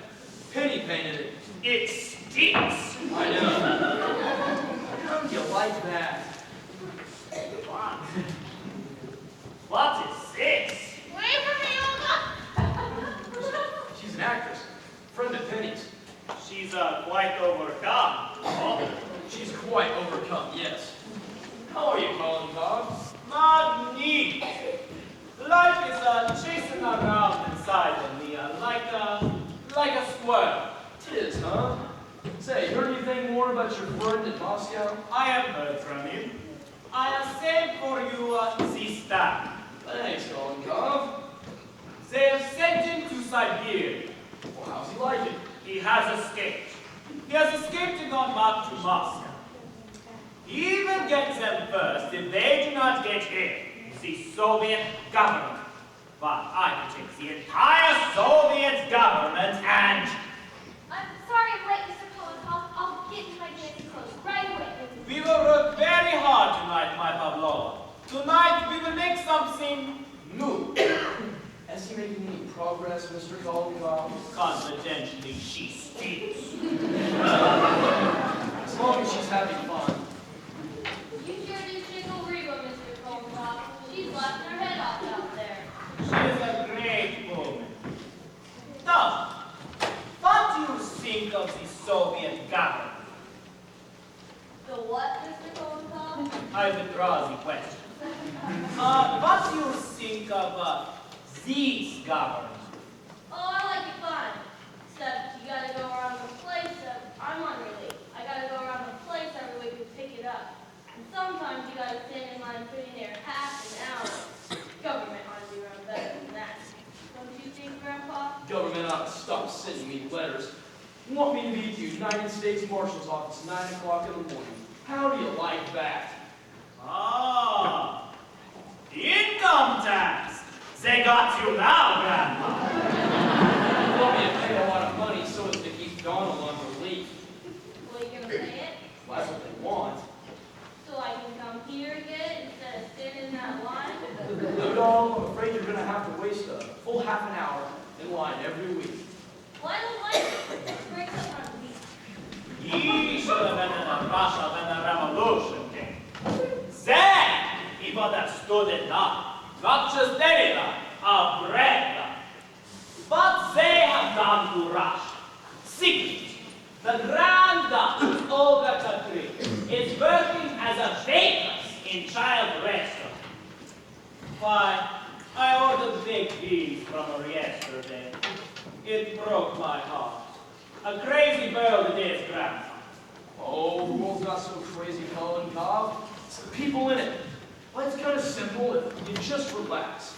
Penny painted it. It stinks. I know. How do you like that? What is this? Wait for me, Olga! She's an actress. Friend of Penny's. She's quite overcome. Oh, she's quite overcome, yes. How are you, Colin Cobb? Magnificent. Life is chasing around inside of me like a squirrel. It is, huh? Say, you heard anything more about your friend in Moscow? I have heard from him. I have sent for you this time. Thanks, Colin Cobb. They have sent him to Siberia. Well, how's he like it? He has escaped. He has escaped and gone back to Moscow. He even gets them first if they do not get him, the Soviet government. But I can take the entire Soviet government and... I'm sorry I'm late, Mr. Collicott. I'll get in my dancing clothes right away. We will work very hard tonight, my Pavlova. Tonight we will make something new. Has he making any progress, Mr. Colin Cobb? Confidentially, she stinks. As long as she's having fun. You sure do tickle Reba, Mr. Collicott. She's laughing her head off out there. She is a great woman. Now, what do you think of the Soviet government? The what, Mr. Collicott? I withdraw the question. What do you think of this government? Oh, I like it fine. Except you gotta go around the place. I'm on your leave. I gotta go around the place every week to pick it up. And sometimes you gotta stand in line sitting there half an hour. Government ought to be around better than that. Don't you think, Grandpa? Government ought to stop sending me letters. Want me to be at the United States Marshal's office at 9 o'clock in the morning. How do you like that? Ah, income tax. They got you now, Grandpa. You want me to pay a lot of money so as to keep Donald on relief. Well, you gonna pay it? Well, that's what they want. So I can come here and get it instead of standing in that line? No, Donald, I'm afraid you're going to have to waste a full half an hour in line every week. Well, I don't like it. Breaks up our week. He should have been in Russia when the revolution came. Then he would have stood in line. Not just any line, a bread line. But they have gone to Russia. Secret. The Grand Duchess Olga Katrin is working as a waitress in child restaurant. Why, I ordered big beef from her yesterday. It broke my heart. A crazy world it is, Grandpa. Oh, the world's not so crazy, Colin Cobb. It's the people in it. Life's kind of simple if you just relax.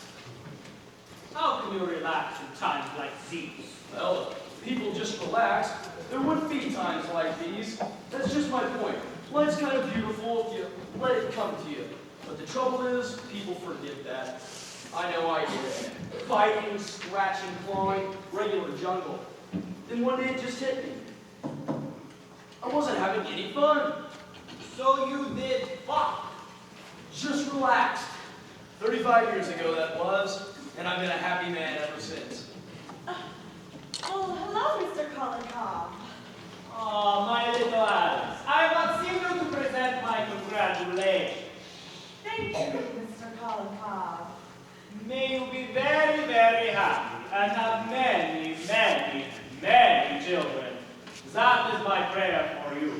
How can you relax in times like these? Well, if people just relax, there wouldn't be times like these. That's just my point. Life's kind of beautiful if you let it come to you. But the trouble is, people forget that. I know I did. Fighting, scratching, clawing, regular jungle. Then one day it just hit me. I wasn't having any fun. So you did what? Just relaxed. 35 years ago that was, and I've been a happy man ever since. Oh, hello, Mr. Colin Cobb. Oh, my little Alice. I want you to present my congratulations. Thank you, Mr. Colin Cobb. May you be very, very happy and have many, many, many children. That is my prayer for you.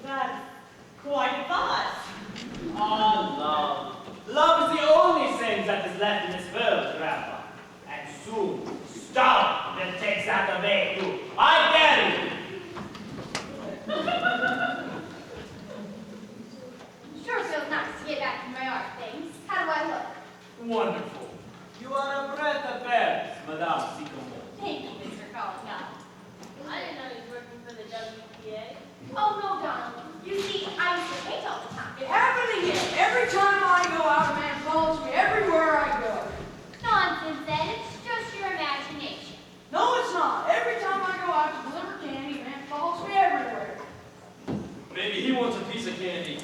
That's quite a thought. Ah, love. Love is the only thing that is left in this world, Grandpa. And soon, stop will take that away too. I dare you. Sure feels nice to get back to my art things. How do I look? Wonderful. You are a breath of air, Madame Sycamore. Thank you, Mr. Colin Cobb. I didn't know he was working for the WPA. Oh, no, Donald. You see, I used to paint all the time. It happened again. Every time I go out, a man follows me everywhere I go. Nonsense, then. It's just your imagination. No, it's not. Every time I go out to deliver candy, a man follows me everywhere. Maybe he wants a piece of candy.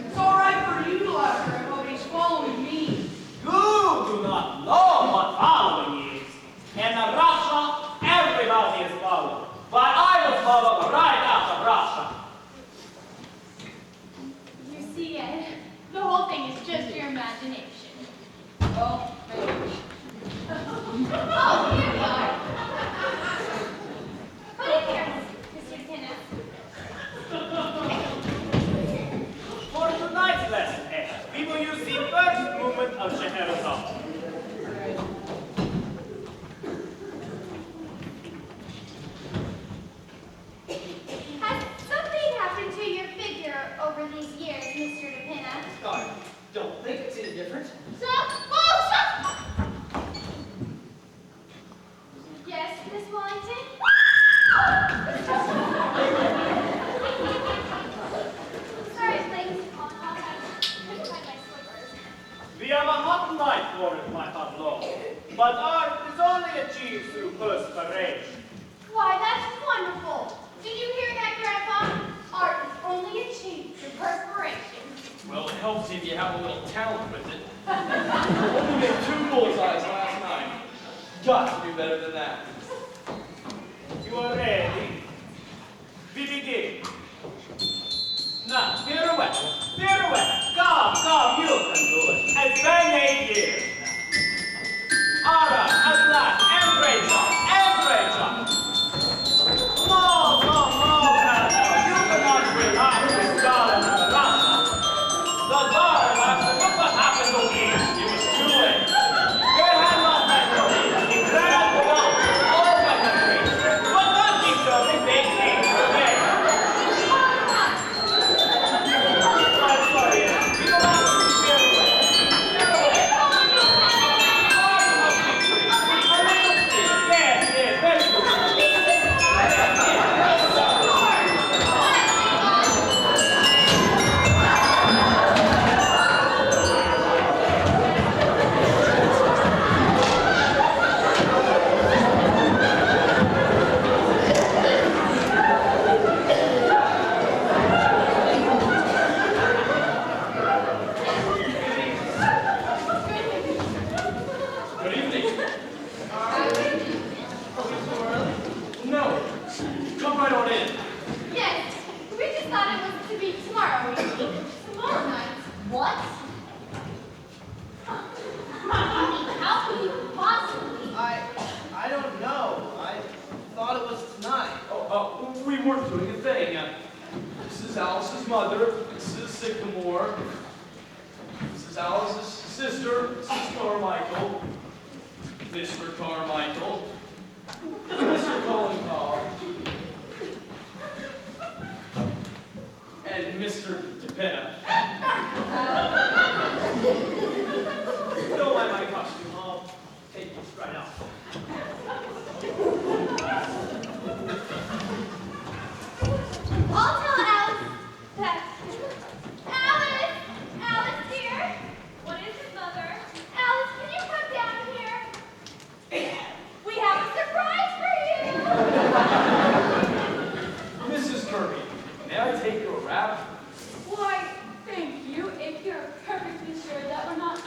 It's all right for you, Grandpa, but he's following me. You do not know what following is. In Russia, everybody is followed. But I was followed right out of Russia. You see, Ed, the whole thing is just your imagination. Well, maybe. Oh, here we are. Put it here, Mr. Kenneth. For tonight's lesson, we will use the first movement of Scheherazade. Has something happened to your figure over these years, Mr. DePina? I don't think it's any different. Stop! Oh, stop! Yes, Miss Wellington? Sorry, please. I'll find my slippers. We have a hot night for it, my hot lord. But art is only achieved through perspiration. Why, that's wonderful. Did you hear that, Grandpa? Art is only achieved through perspiration. Well, it helps if you have a little talent with it. Only made 2 bullseyes last night. Got to do better than that. You are ready? We begin. Now, pirouette, pirouette. Come, you can do it. It's been 8 years now. All right, at last, embrace up. No, Grandpa. You cannot relax with Stalin and Russia. The Tsar has to look what happened to him. It was too late. They had not met the grand world, all my country. But not disturbing big things today. I'm sorry, we go back to the pirouette. we weren't doing a thing. This is Alice's mother, Mrs. Sycamore. This is Alice's sister, Mrs. Carmichael. Mr. Carmichael. Mr. Colin Cobb. And Mr. DePena. Don't mind my costume. I'll take this right off. I'll tell Alice that. Alice! Alice, dear! What is it, Mother? Alice, can you come down here? We have a surprise for you! Mrs. Kirby, may I take your wrap? Why, thank you, if you're perfectly sure that we're not...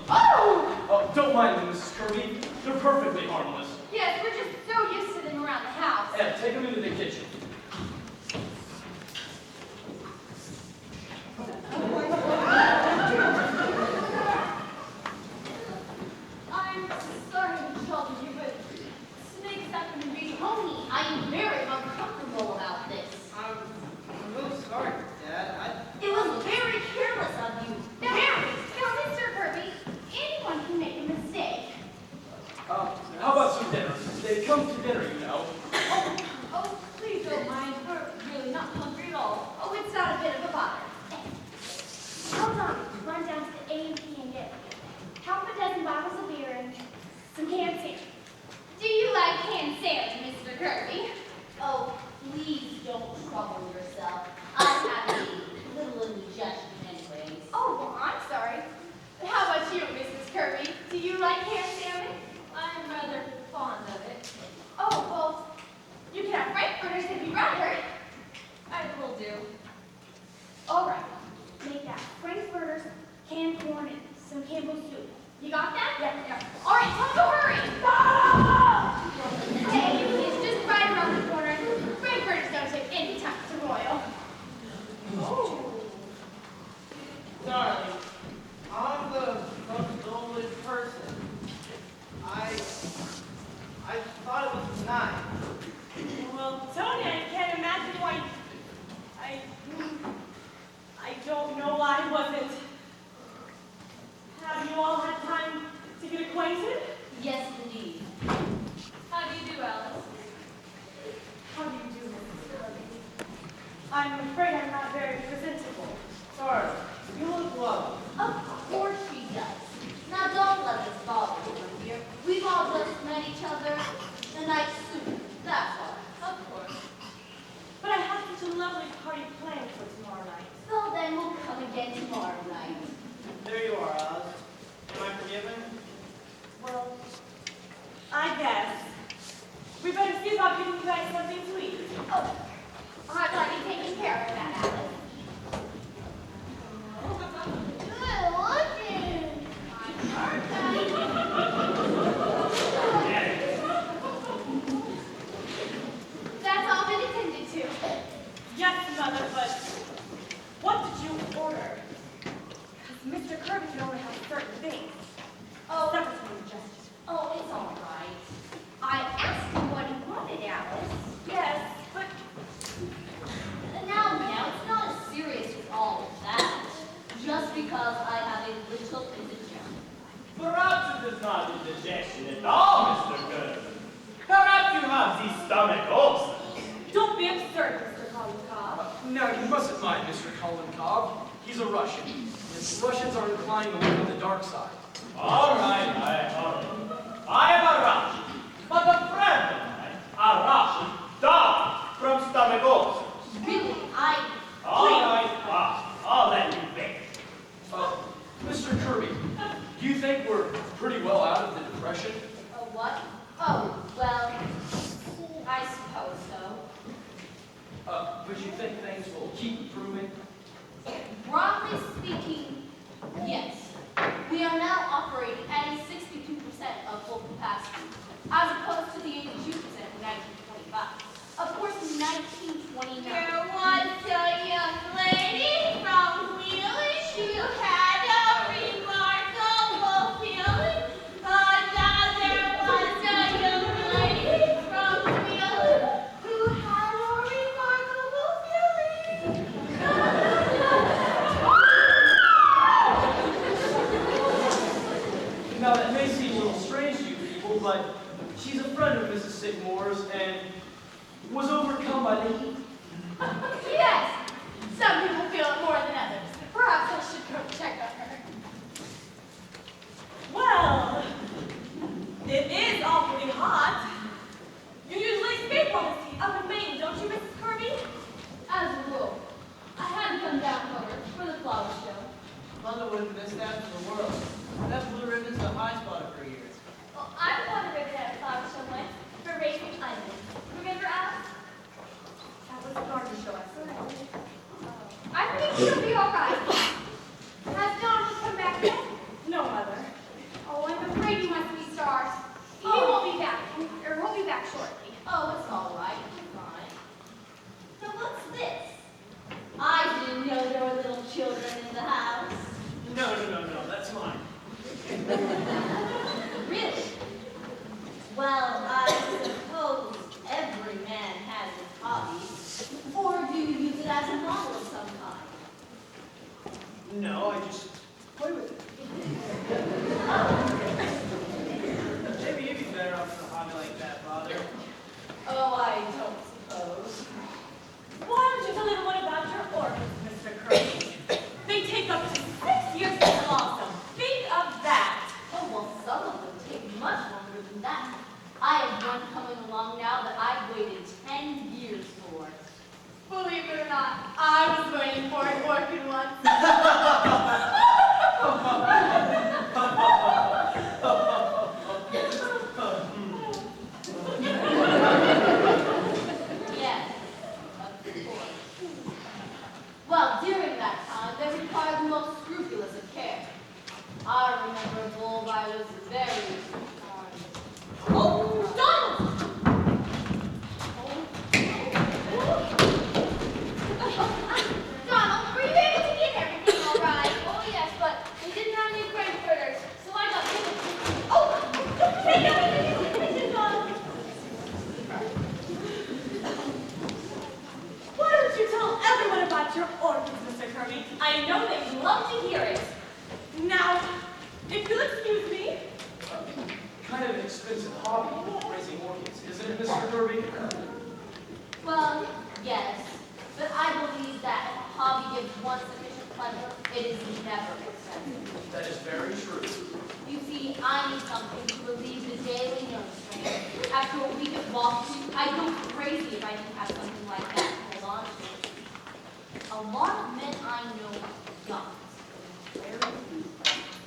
Oh! Oh, don't mind them, Mrs. Kirby. They're perfectly harmless. Yes, we're just so used to them around the house. Yeah, take them into the kitchen. I'm sorry to trouble you, but snakes happen to be homey. I am very uncomfortable about this. I'm really sorry, Dad. It was very careless of you. Now, Mr. Kirby, anyone can make a mistake. How about some dinner? They come to dinner, you know. Oh, please don't mind. We're really not hungry at all. Oh, it's not a bit of a bother. Hold on. Run down to the A&P and get half a dozen bottles of beer and some canned salmon. Do you like canned salmon, Mr. Kirby? Oh, please don't trouble yourself. I have a little indigestion anyways. Oh, well, I'm sorry. How about you, Mrs. Kirby? Do you like canned salmon? I'm rather fond of it. Oh, well, you can have frankfurters if you'd rather. I will do. All right. Make that frankfurters, canned corn, and some Campbell's soup. You got that? Yeah. All right, time to hurry. Hey, it's just right around the corner. Frankfurters don't take any time to boil. Oh. Darling, I'm the most lonely person. I thought it was tonight. Well, Tony, I can't imagine why. I don't know why I wasn't. Have you all had time to get acquainted? Yes, indeed. How do you do, Alice? How do you do, Mrs. Kirby? I'm afraid I'm not very presentable. Sorry, you look lovely. Of course she does. Now don't let us bother you, my dear. We've all just met each other the night soon. That's all. Of course. But I have such a lovely party planned for tomorrow night. So then we'll come again tomorrow night. There you are, Alice. Am I forgiven? Well, I guess. We better see about getting you guys something to eat. Oh, I've already taken care of that, Alice. Good looking. I'm perfect. That's all been attended to. Yes, Mother, but what did you order? Because Mr. Kirby can only have certain things. Oh, Secretary just. Oh, it's all right. I asked him what he wanted, Alice. Yes, but Now, it's not as serious as all of that. Just because I have a little indigestion. Perhaps it is not indigestion at all, Mr. Kirby. Perhaps you have the stomach ulcer. don't be absurd, Mr. Colin Cobb. Now, you mustn't mind Mr. Colin Cobb. He's a Russian. And Russians are inclined to live on the dark side. All right, I am a Russian, but a friend of mine, a Russian, died from stomach ulcers. Really, All right, I'll let you think. Mr. Kirby, do you think we're pretty well out of the depression? what? Oh, well, I suppose so. But you think things will keep improving? Broadly speaking, yes. We are now operating at a 62% of full capacity, as opposed to the 82% in 1925. Of course, in 1929... There was a young lady from Wheeling. She had a remarkable feeling. There was a young lady from Wheeling who had a She's a friend of Mrs. Sigmore's and was overcome by the heat. Yes, some people feel it more than others. Perhaps I should go check on her. Well, it is awfully hot. You usually escape on the seat up in Maine, don't you, Mrs. Kirby? As a rule, I had to come down for the flower show. Mother wouldn't miss that for the world. That blue ribbon's the high spot for years. Well, I won a ribbon at a flower show once for raising onions. Remember, Alice? That was a garden show, I saw. I think she'll be all right. Has Donald come back yet? No, Mother. Oh, I'm afraid he must be starved. He won't be back, or won't be back shortly. Oh, it's all right. It's fine. Now, what's this? I didn't know there were little children in the house. No, that's mine. Really? Well, I suppose every man has his hobbies. Or do you use it as a model of some kind? No, I just play with it. Maybe you'd be better off with a hobby like that, Father. Oh, I don't suppose. Why don't you tell everyone about your orchids, Mr. Kirby? They take up to 6 years to blossom. Think of that. Oh, well, some of them take much longer than that. I have one coming along now that I've waited 10 years for. Believe it or not, I was waiting for an orchid once. Yes, of course. Well, during that time, they required the most scrupulous of care. I remember a bulb I was very fond. Oh, Donald! Donald, were you able to get everything all right? Oh, yes, but we didn't have any frankfurters, so I got given. Oh, don't take everything into kitchen, Donald. Why don't you tell everyone about your orchids, Mr. Kirby? I know they'd love to hear it. Now, if you'll excuse me. Kind of an expensive hobby, raising orchids, isn't it, Mr. Kirby? Well, yes, but I believe that if a hobby gives one sufficient pleasure, it is never expensive. That is very true. You see, I need something to relieve the daily nerve strain. After a week of walking, I'd go crazy if I didn't have something like that to hold on to. A lot of men I know don't. Very few.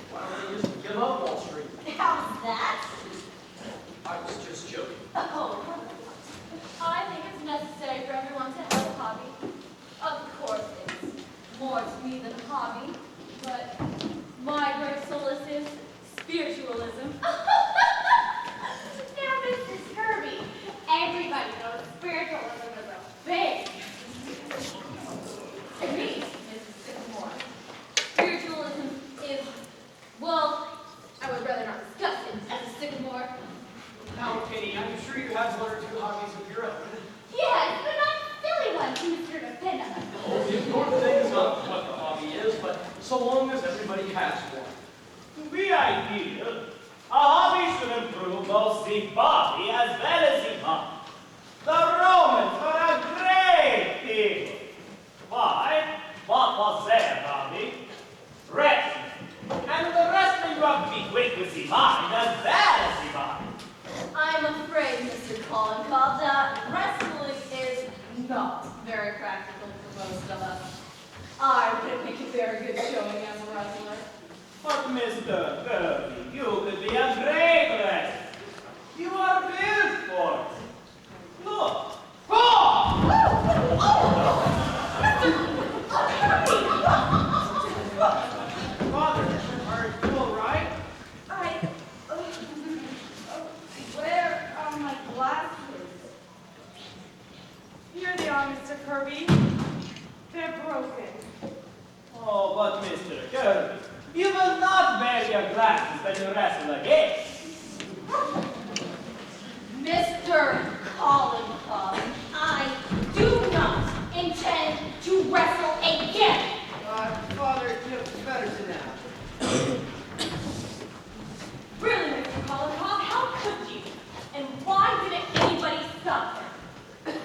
Why don't they just give up Wall Street? How's that? I was just joking. Oh, I think it's necessary for everyone to have a hobby. Of course, it's more to me than a hobby, but my great solace is spiritualism. Now, Mrs. Kirby, everybody knows spiritualism is a big. To me, Mrs. Sycamore, spiritualism is, well, I would rather not discuss it as a sycamore. Now, Kitty, I'm sure you have one or two hobbies of your own. Yes, but not silly ones who's here to depend on them. Oh, the important thing is not what the hobby is, but so long as everybody has one. To be ideal, a hobby should improve both the body as well as the mind. The Romans were a great people. Why? What was their hobby? Wrestling. And the wrestling you have to be quick with the mind as well as the body. I'm afraid, Mr. Collincott, that wrestling is not very practical for most of us. I would make a very good showing as a wrestler. But Mr. Kirby, you could be a great wrestler. You are built for it. Look. Father, are you all right? Where are my glasses? Here they are, Mr. Kirby. They're broken. Oh, but Mr. Kirby, you will not wear your glasses when you wrestle again. Mr. Collincott, I do not intend to wrestle again. Father, you better sit down. Really, Mr. Collincott, how could you? And why didn't anybody stop him?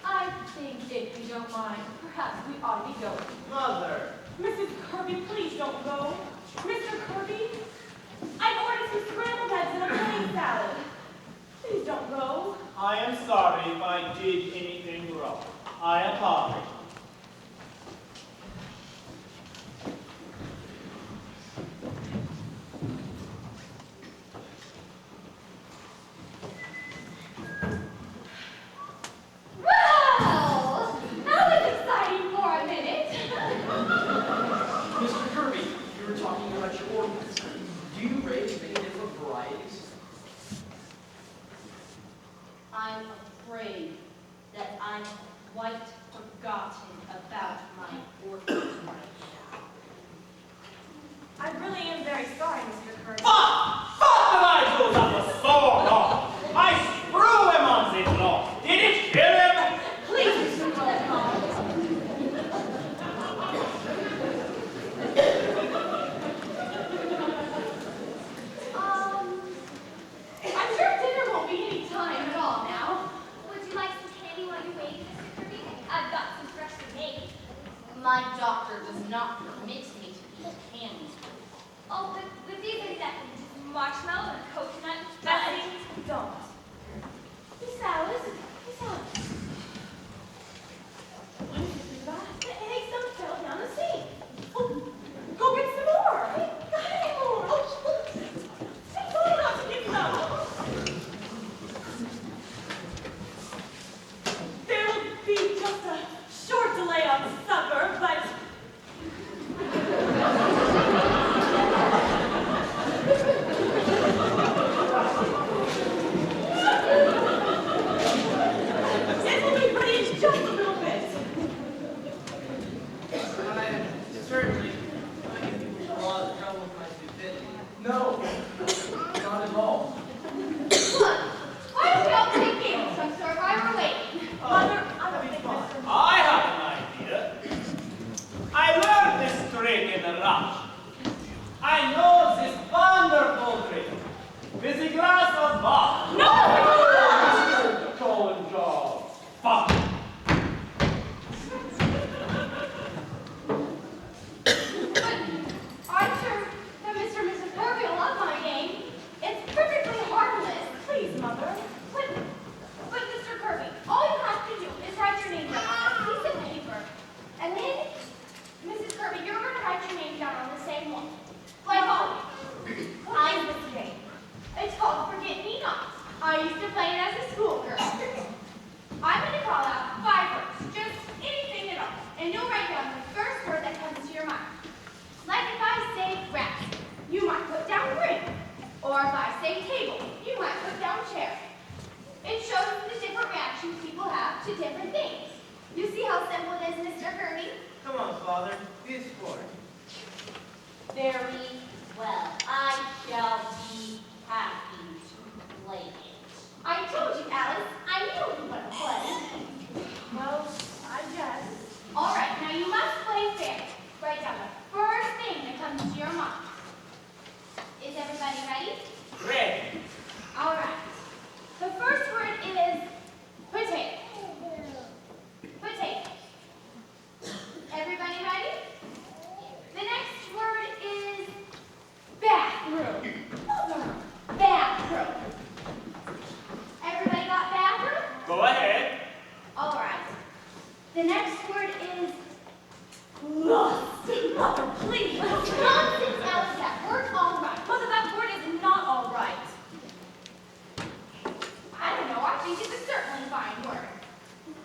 I think if you don't mind, perhaps we ought to be going. Mother. Mrs. Kirby, please don't go. Mr. Kirby, I ordered some scrambled eggs and a plain salad. Please don't go. I am sorry if I did anything wrong. I apologize. Well, that was exciting for a minute. Mr. Kirby, you were talking about your orchids. Do you raise many different varieties? I'm afraid that I'm quite forgotten about my orchid right now. I really am very sorry, Mr. Kirby. Fuck! Fuck the Nigel that was so wrong! I threw him on this lawn! Did it kill him? Please, Mr. Goldbaum. I'm sure dinner won't be any time at all now. Would you like some candy while you're waiting, Mr. Kirby? I've got some freshly made. My doctor does not permit me to eat candy. Oh, but these are exactly just marshmallow and coconut. Bessie, don't. Miss Alice, Miss Alice. What is this about? The eggs don't fell down the sink. Oh, go get some more. I got any more. Oh, I told you not to get some. There will be just a short delay on supper, but it will be ready in just a little bit. I certainly I give you a lot of trouble with my stupidity. No, not at all. Look, why don't we all take game of some sort while we're waiting? Mother, I don't think Mr. I have an idea. I learned this trick in the rush. I know this wonderful trick. With a glass of wine. No! Colin Jaw. Fuck. I'm sure that Mr. and Mrs. Kirby will love my game. It's perfectly harmless. Please, Mother. But Mr. Kirby, all you have to do is write your name down on a piece of paper. And then, Mrs. Kirby, you're going to write your name down on the same one. Like always. I'm this game. It's called Forget Me Not. I used to play it as a schoolgirl. I'm going to call out 5 words, just anything at all. And you'll write down the first word that comes to your mind. Like if I say grass, you might put down ring. Or if I say table, you might put down chair. It shows the different reactions people have to different things. You see how simple it is, Mr. Kirby? Come on, Father, be a sport. Very well. I shall be happy to play it. I told you, Alice. I knew you would play. Well, I guess. All right, now you must play fair. Write down the first thing that comes to your mind. Is everybody ready? Ready. All right. The first word is potato. Potato. Everybody ready? The next word is bathroom. Bathroom. Everybody got bathroom? Go ahead. All right. The next word is lust. Mother, please. Nonsense, Alice. That word's all right. Mother, that word is not all right. I don't know. I think it's a certainly fine word.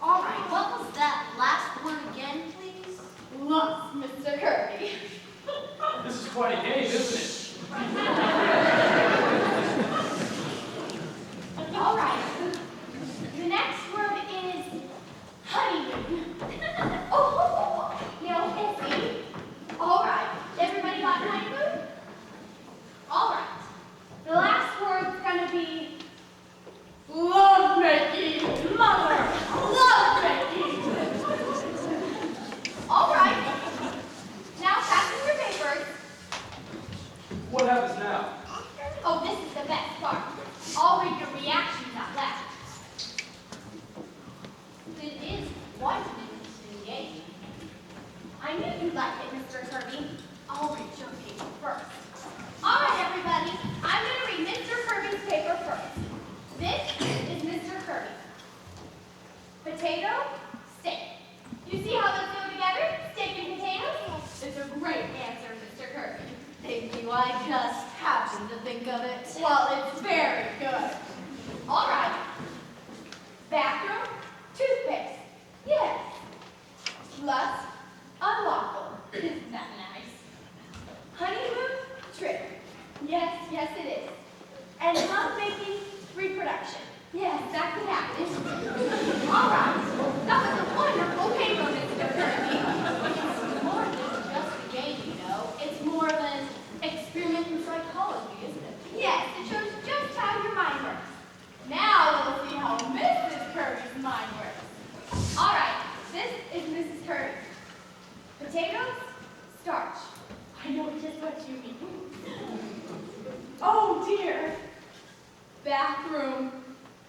All right. What was that last word again, please? Lust, Mr. Kirby. This is quite a game, isn't it? All right. The next word is honeymoon. Oh, no, Essie. All right. Everybody got honeymoon? All right. The last word's gonna be lovemaking. Mother, lovemaking. All right. Now pass in your papers. What happens now? Oh, this is the best part. I'll read your reaction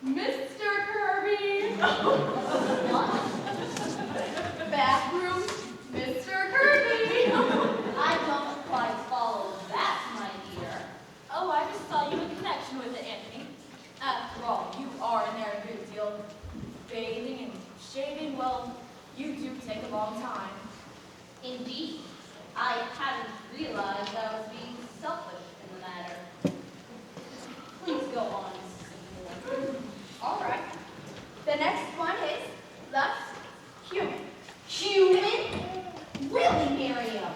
Mr. Kirby! What? Bathroom, Mr. Kirby! I don't quite follow that, my dear. Oh, I just saw you in connection with it, Anthony. After all, you are in there a good deal. Bathing and shaving, well, you do take a long time. Indeed, I hadn't realized I was being selfish in the matter. Please go on, Mrs. Moore. All right. The next one is lust, human. Human? Really, Miriam?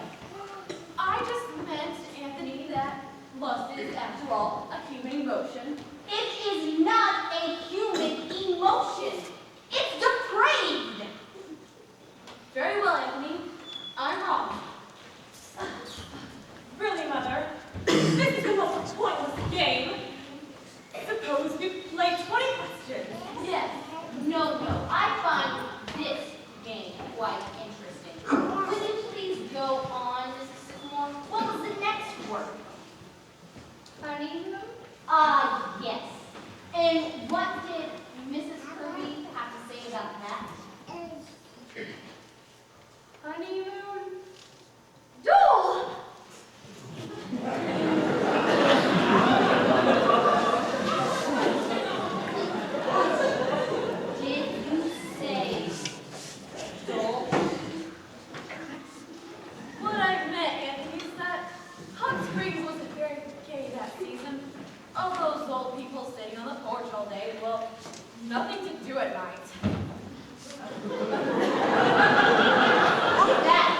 I just meant, Anthony, that lust is, after all, a human emotion. It is not a human emotion. It's depraved. Very well, Anthony. I'm wrong. Really, Mother? This is the most pointless game. Suppose we play 20 questions. Yes. No. I find this game quite interesting. Will you please go on, Mrs. Sycamore? What was the next word? Honeymoon? Ah, yes. And what did Mrs. Kirby have to say about that? Honeymoon? Duel! Did you say duel? What I meant, Anthony, is that Hot Springs wasn't very gay that season. All those old people sitting on the porch all day, well, nothing to do at night. That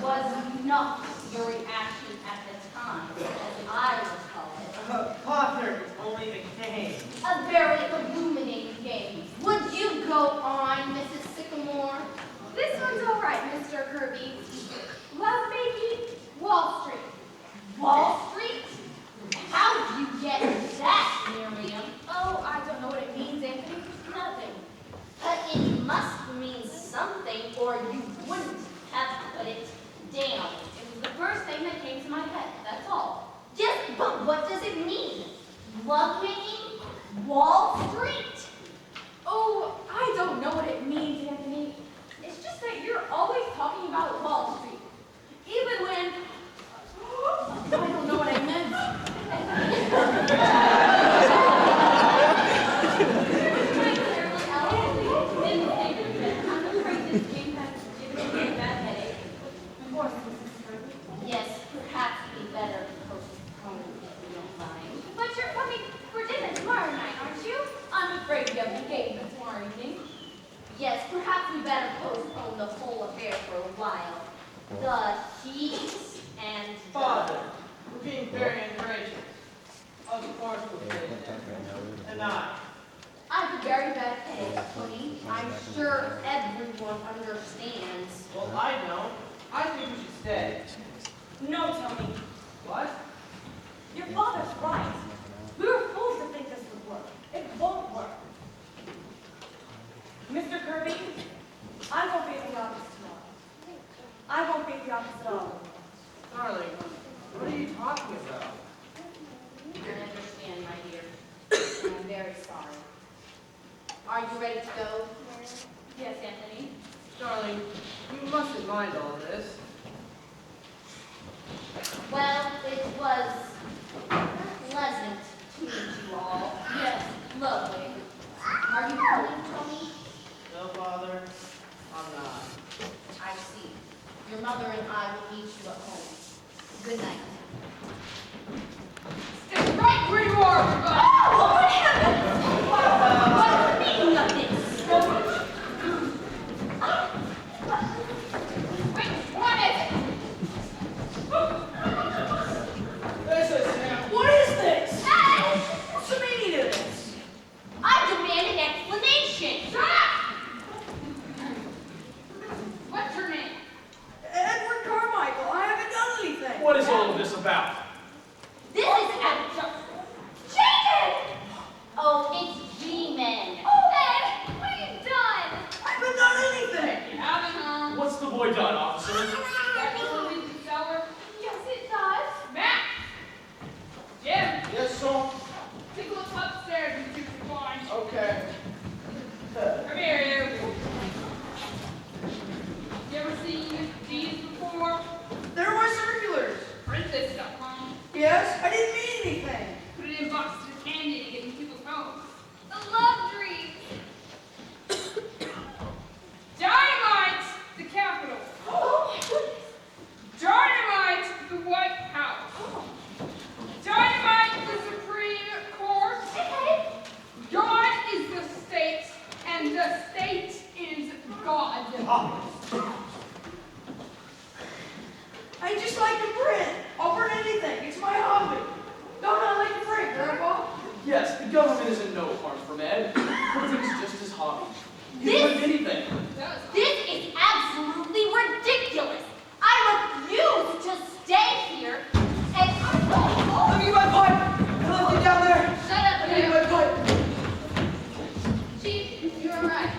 was not your reaction at the time, as I recall it. Father, it's only a game. A very illuminating game. Would you go on, Mrs. Sycamore? This one's all right, Mr. Kirby. Love making, Wall Street. Wall Street? How did you get that, Miriam? Oh, I don't know what it means, Anthony. Nothing. But it must mean something, or you wouldn't have put it down. It was the first thing that came to my head, that's all. Yes, but what does it mean? Love making? Wall Street? Oh, I don't know what it means, Anthony. It's just that you're always talking about Wall Street. Even when... I don't know what I meant. Quite clearly, Alice, didn't think that I'm afraid this game has given me a bad headache. Of course, Mrs. Kirby. Yes, perhaps we better postpone if you don't mind. But you're coming for dinner tomorrow night, aren't you? I'm afraid we have engagement tomorrow evening. Yes, perhaps we better postpone the whole affair for a while. The heat and Father, we're being very ungracious. Of course we'll say that. And I. I have a very bad headache, honey. I'm sure everyone understands. Well, I don't. I think we should stay. No, Tony. What? Your father's right. We were fools to think this would work. It won't work. Mr. Kirby, I won't be at the office tomorrow. I won't be at the office at all. Darling, what are you talking about? I understand, my dear. And I'm very sorry. Are you ready to go? Yes, Anthony. Darling, you mustn't mind all this. Well, it was pleasant to meet you all. Yes, lovely. Are you coming, Tony? No, Father, I'm not. I see. Your mother and I will meet you at home. Good night. Stay right where you are, everybody! Oh, what happened? What is the meaning of this? Wait, what is it? This is him. What is this? Hey! What's the meaning of this? I demand an explanation. Shut up! What's your name? Edward Carmichael. I haven't done anything. What is all of this about? This is Jacob! from Ed. Everything's just his hobby. He This- can do anything. This is absolutely ridiculous. I refuse to stay here, and I'm going Let me get my pipe! I left it down there! Shut up, Let me get my pipe! Chief, you're right.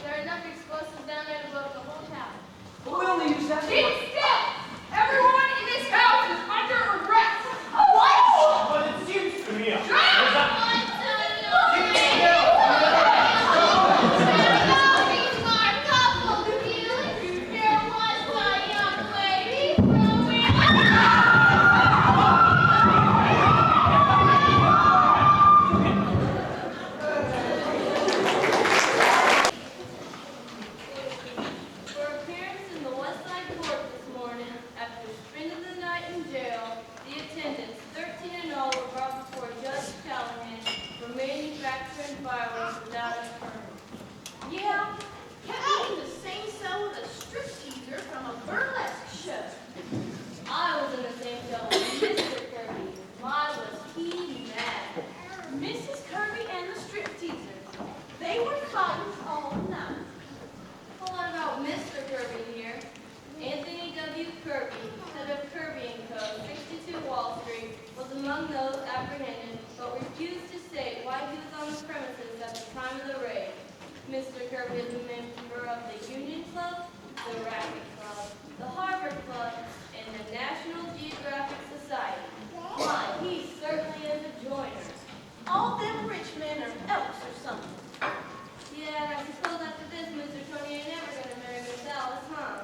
There are enough explosives down there to blow up the whole town. But we only use that Keep still! Everyone in this house is under arrest! What? But it seems to me. For appearance in the West Side Court this morning, after spending the night in jail, the attendants, 13 in all, were brought before Judge Callahan for manufacturing fireworks without a permit. Yeah, kept me in the same cell with a stripteaser from a burlesque show. I was in the same cell with Mr. Kirby. My, was he mad. Mrs. Kirby and the stripteaser. They were cotton all night. Well, what about Mr. Kirby here? Anthony W. Kirby, head of Kirby & Co., 62 Wall Street, was among those apprehended, but refused to state why he was on the premises at the time of the raid. Mr. Kirby is a member of the Union Club, the Racket Club, the Harvard Club, and the National Geographic Society. Why, he certainly is a joiner. All them rich men are elks or something. Yeah, and I suppose after this, Mr. Tony ain't never gonna marry Miss Alice, huh?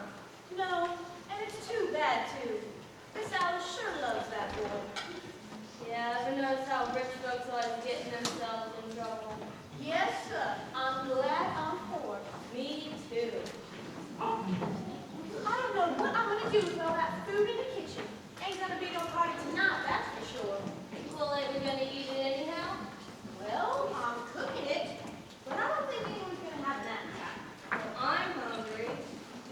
No, and it's too bad, too. Miss Alice sure loves that boy. Yeah, I've noticed how rich folks always getting themselves in trouble. Yes, sir. I'm glad I'm poor. Me too. I don't know what I'm gonna do with all that food in the kitchen. Ain't gonna be no party tonight, that's for sure. Well, ain't we gonna eat it anyhow? Well, I'm cooking it, but I don't think anyone's gonna have that time. Well, I'm hungry.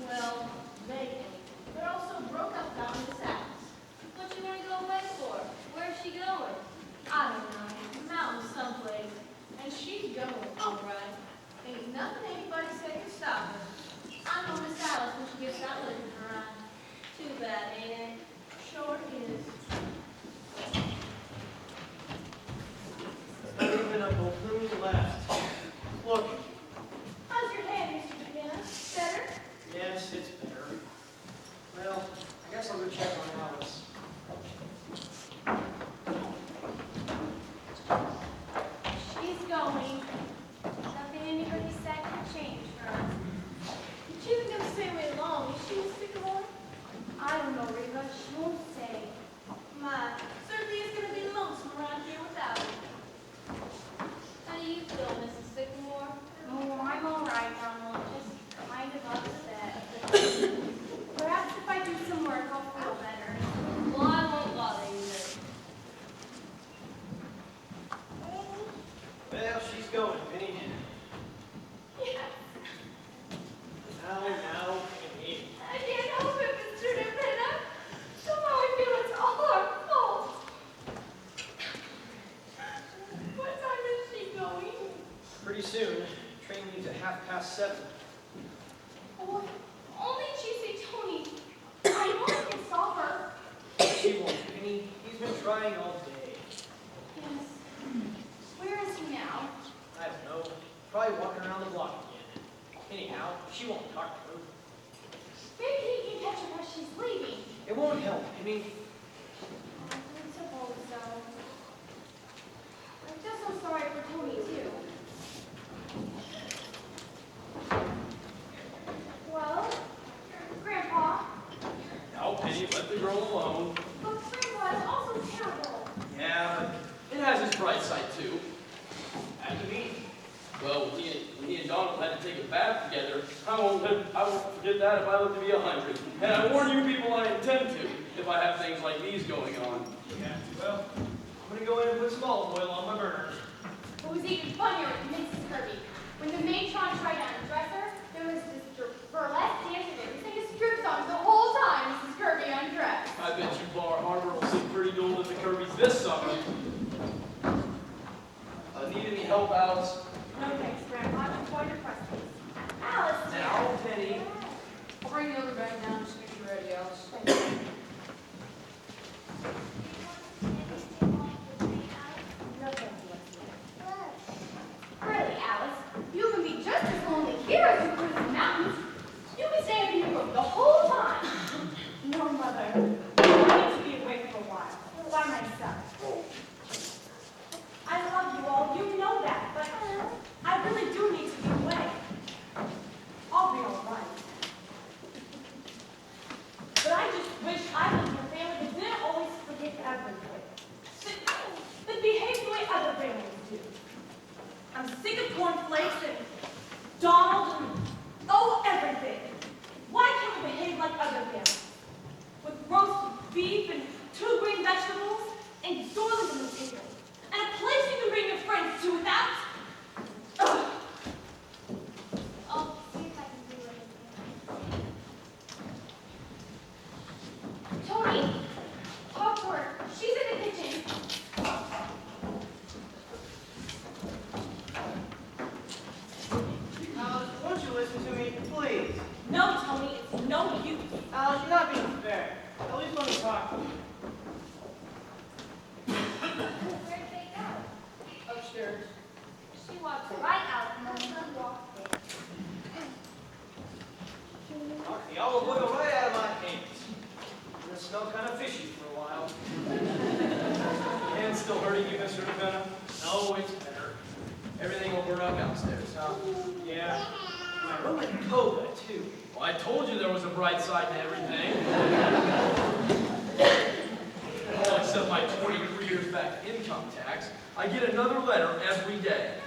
Well, bacon. They're also broke up down in the south. What you wanna go away for? Where's she going? I don't know, mountain someplace. And she's going, all right. Ain't nothing anybody say can stop her. I know Miss Alice when she gets that liquor in her eye. Too bad, ain't it? Sure is. Not even a balloon left. Look, How's your hand, Mr. McKenna? Better? yes, it's better. Well, I guess I'll go check on Alice. She's going. Nothing anybody said can change for us. She isn't gonna stay away long, is she, Miss Sycamore? I don't know, Reba. She won't say. My, certainly is gonna be lonesome around here without her. How do you feel, Mrs. Sycamore? Oh, I'm all right, Ronald. Just kind of upset. Perhaps if I do some work, I'll feel better. Well, I won't bother you then. Well, she's going, Penny. Yes, Now, Penny. I can't help it, Mr. McKenna. Somehow I feel it's all our fault. What time is she going? Pretty soon. Train leaves at 7:30. Oh, only she say Tony. I know I can stop her. She won't, Penny. He's been trying all day. Yes. Where is he now? I don't know. Probably walking around the block again. Anyhow, she won't talk to her. Maybe he can catch her as she's leaving. It won't help, Penny. I suppose so. I feel so sorry for Tony, too. Well, Grandpa, Now, Penny, let the girl alone. but Grandpa is also terrible. Yeah, but it has its bright side, too. How do you mean? Well, when he and Donald had to take a bath together, I won't forget that if I live to be 100. And I warn you people I intend to, if I have things like these going on. Yeah, well, I'm gonna go in and put some olive oil on my burner. What was even funnier with Mrs. Kirby, when the matron tried to undress her, there was this burlesque dancer there who sang a strip song the whole time Mrs. Kirby undressed. I bet you Bar Harbor will sing pretty dull at the Kirby's this summer. Need any help? help out? No thanks, Grandpa. I'm quite depressed. Alice, Now, Penny. I'll bring the other bag down just to get you ready, Alice. no thank you, Alexia. Really, Alice, you can be just as lonely here as you could in the mountains. You can stay up in your room the whole time. No, Mother. I need to be away for a while. By myself. I love you all. You know that. But I really do need to be away. I'll be all right. But I just wish I was in a family that didn't always forget everything. That behaved the way other families do. I'm sick of cornflakes and Donald and everything. Why can't we behave like other families? With roast beef and 2 green vegetables and doilies on the table. And a place you can bring your friends to without... Ugh. I'll see if I can do anything. Tony, talk to her. She's in the kitchen. Alice, won't you listen to me, please? No, Tony, it's no use. Alice, you're not being fair. At least let me talk to you. Where did they go? Upstairs. She walked right out and then she walked in. Knocked the olive oil right out of my hands. Gonna smell kind of fishy for a while. Hand still hurting you, Mr. McDonough? No, it's better. Everything will burn up downstairs, huh? Yeah. My room in Cova, too. Well, I told you there was a bright side to everything. All except my 23 years back income tax. I get another letter every day.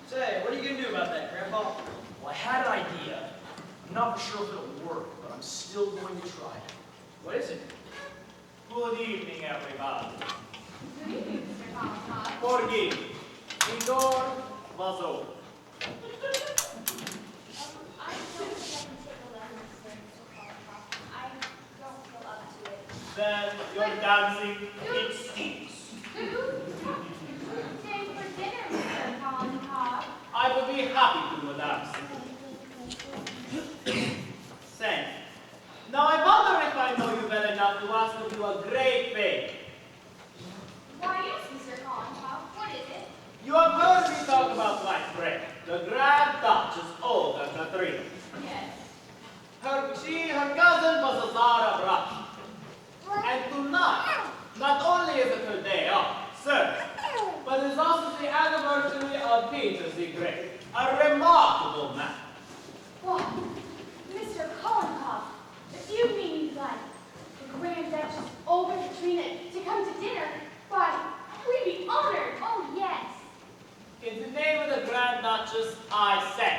Say, what are you gonna do about that, Grandpa? Well, I had an idea. I'm not for sure if it'll work, but I'm still going to try. What is it? Good evening, everybody. Good evening, Mr. Collinscock. Forgive. The door was open. I don't think I can take a lesson, Mr. Collinscock. I don't feel up to it. Then you're dancing, it stinks. Stay for dinner, Mr. Collinscock. I would be happy to, madame. Thanks. Now I wonder if I know you well enough to ask of you a great favor. Why, yes, Mr. Collinscock. What is it? You have heard me talk about my friend, the Grand Duchess Olga Katrina. Yes. Her cousin was a Tsar of Russia. And tonight, not only is it her day off, sir, but it's also the anniversary of Peter the Great, a remarkable man. Well, Mr. Collinscock, if you mean you'd like the Grand Duchess Olga Katrina to come to dinner, why, we'd be honored. Oh, yes. In the name of the Grand Duchess, I say.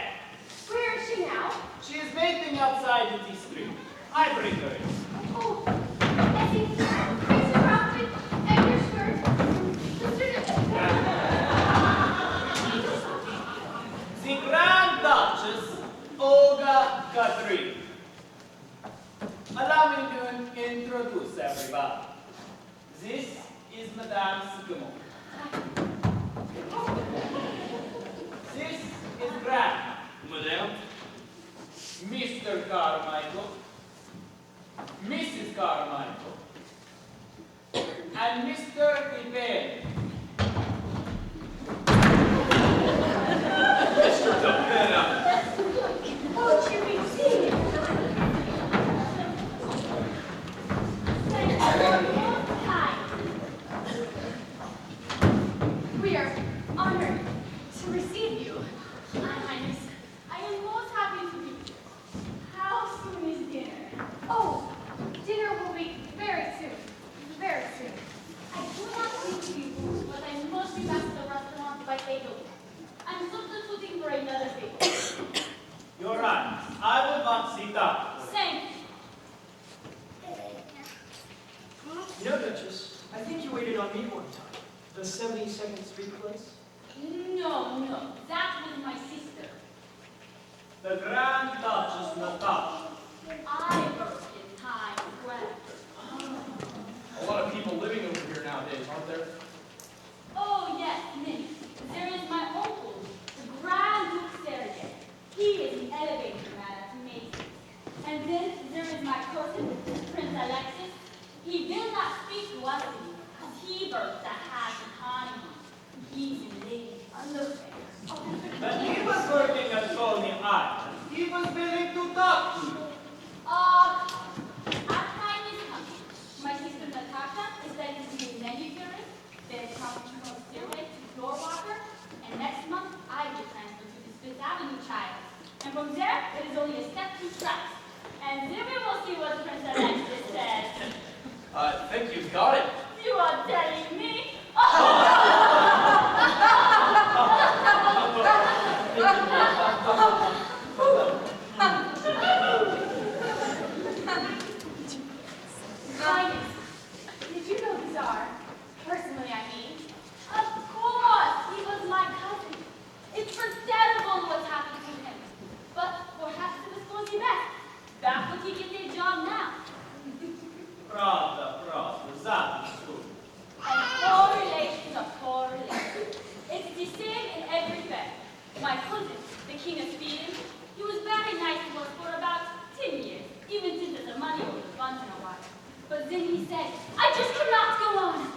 Where is she now? She is waiting outside in the street. I bring her in. Oh, Essie, fix your outfit and your skirt. The Grand Duchess Olga Katrina. Allow me to introduce everybody. This is Madame Sycamore. This is Grandma. Madame? Mr. Carmichael, Mrs. Carmichael, and Mr. DePenne. Mr. DePenne. Won't you be seated? Thank you for your time. We are honored to receive you. My Highness, I am most happy to be here. How soon is dinner? Oh, dinner will be very soon. Very soon. I do not mean to be rude, but I must be back to the restaurant by 8 o'clock. I'm substituting for another table. Your Highness, I will not sit down. Thank You know, Duchess, I think you waited on me one time. The 72nd Street place? No, that was my sister. The Grand Duchess Natasha. I work in Times Square. A lot of people living over here nowadays, aren't there? Oh, yes, many. There is my uncle island, he was willing to talk to you. Our time is coming. My sister Natasha is studying to be a manicurist, then professional stairway to door walker, and next month I will transfer to the Fifth Avenue child. And from there, it is only a step to stripes. And then we will see what Princess Exodus says. I think you've got it. You are telling me? Highness, did you know the Tsar? Personally, I mean. Of course, he was my cousin. It's forgettable what's happened to him. But perhaps it was for the best. That's what he gets a job now. Правда, that is true. And correlation of correlation. It's the same in every family. My cousin, the king of Sweden, he was very nice to us for about 10 years, even since the money was once in a while. But then he said, I just cannot go on.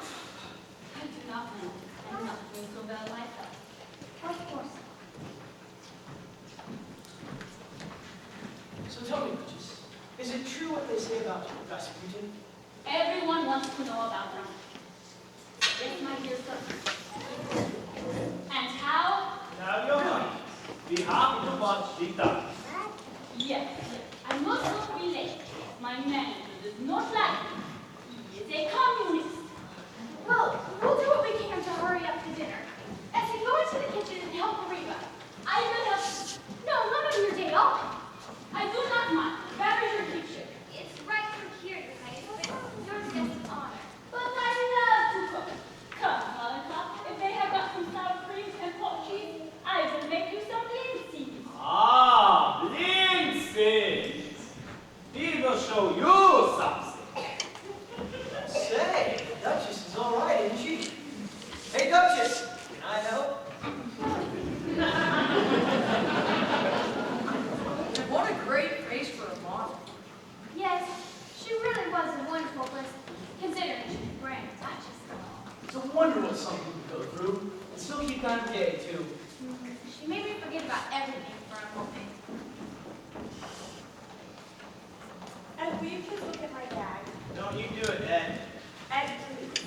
I do not know. I'm not doing so well myself. Of course. So tell me, Duchess, is it true what they say about Rasputin? Everyone wants to know about them. Yes, my dear sir. And how? Now, your Highness, we have to watch the time. Yes, I must not relate. My manager does not like me. He is a communist. Well, we'll do what we can to hurry up the dinner. As we go into the kitchen and help Reba. I will help you. No, not on your day off. I do not mind. Where is your kitchen? It's right from here, Your Highness, but yours gets an honor. But I love to cook. Come, Malika, if they have got some sour cream and pot cheese, I will make you some linseeds. Ah, Lindsay! He will show you something. Say, the Duchess is all right, isn't she? Hey, Duchess, can I help? What a great face for a model. Yes, she really was a wonderful person, considering she's Grand Duchess. It's a wonder what some people go through. And still keep kind of gay, too. She made me forget about everything for a moment. And will you please look at my bag? Don't you do it, Ed. Ed, please.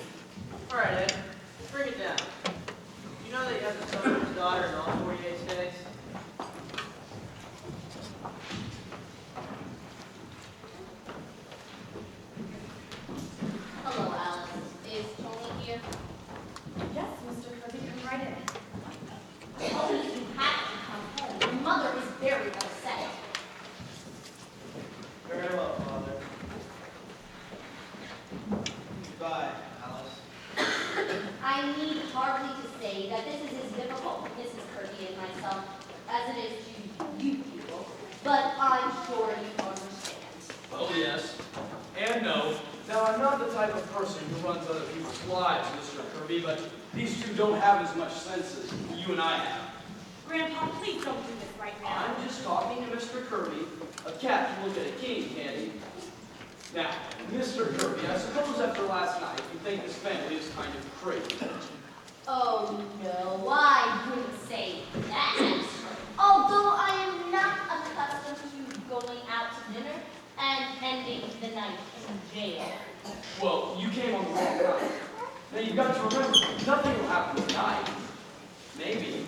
All right, Ed. Bring it down. You know that you have the son and his daughter in all 48 states? Hello, Alice. Is Tony here? Yes, Mr. Kirby, come right in. Tony, you have to come home. Your mother is very upset. Very well, Father. Goodbye, Alice. I need hardly to say that this is as difficult for Mrs. Kirby and myself as it is to you people, but I'm sure you understand. Oh, yes. And no. Now, I'm not the type of person who runs other people's lives, Mr. Kirby, but these two don't have as much sense as you and I have. Grandpa, please don't do this right now. I'm just talking to Mr. Kirby. A cat can look at a king, can't he? Now, Mr. Kirby, I suppose after last night, you think this family is kind of crazy. Oh no, I wouldn't say that. Although I am not accustomed to going out to dinner and ending the night in jail. Well, you came on the wrong night. Now, you've got to remember, nothing will happen tonight. Maybe.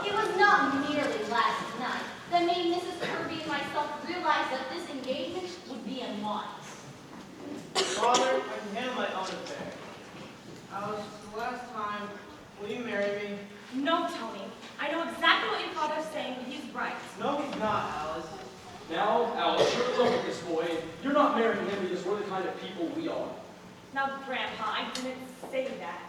It was not merely last night that made Mrs. Kirby and myself realize that this engagement would be unwise. Father, I can handle my own affairs. Alice, the last time, will you marry me? No, Tony. I know exactly what your father's saying, and he's right. No, he's not, Alice. Now, Alice, you're in love with this boy, and you're not marrying him because we're the kind of people we are. Now, Grandpa, I didn't say that.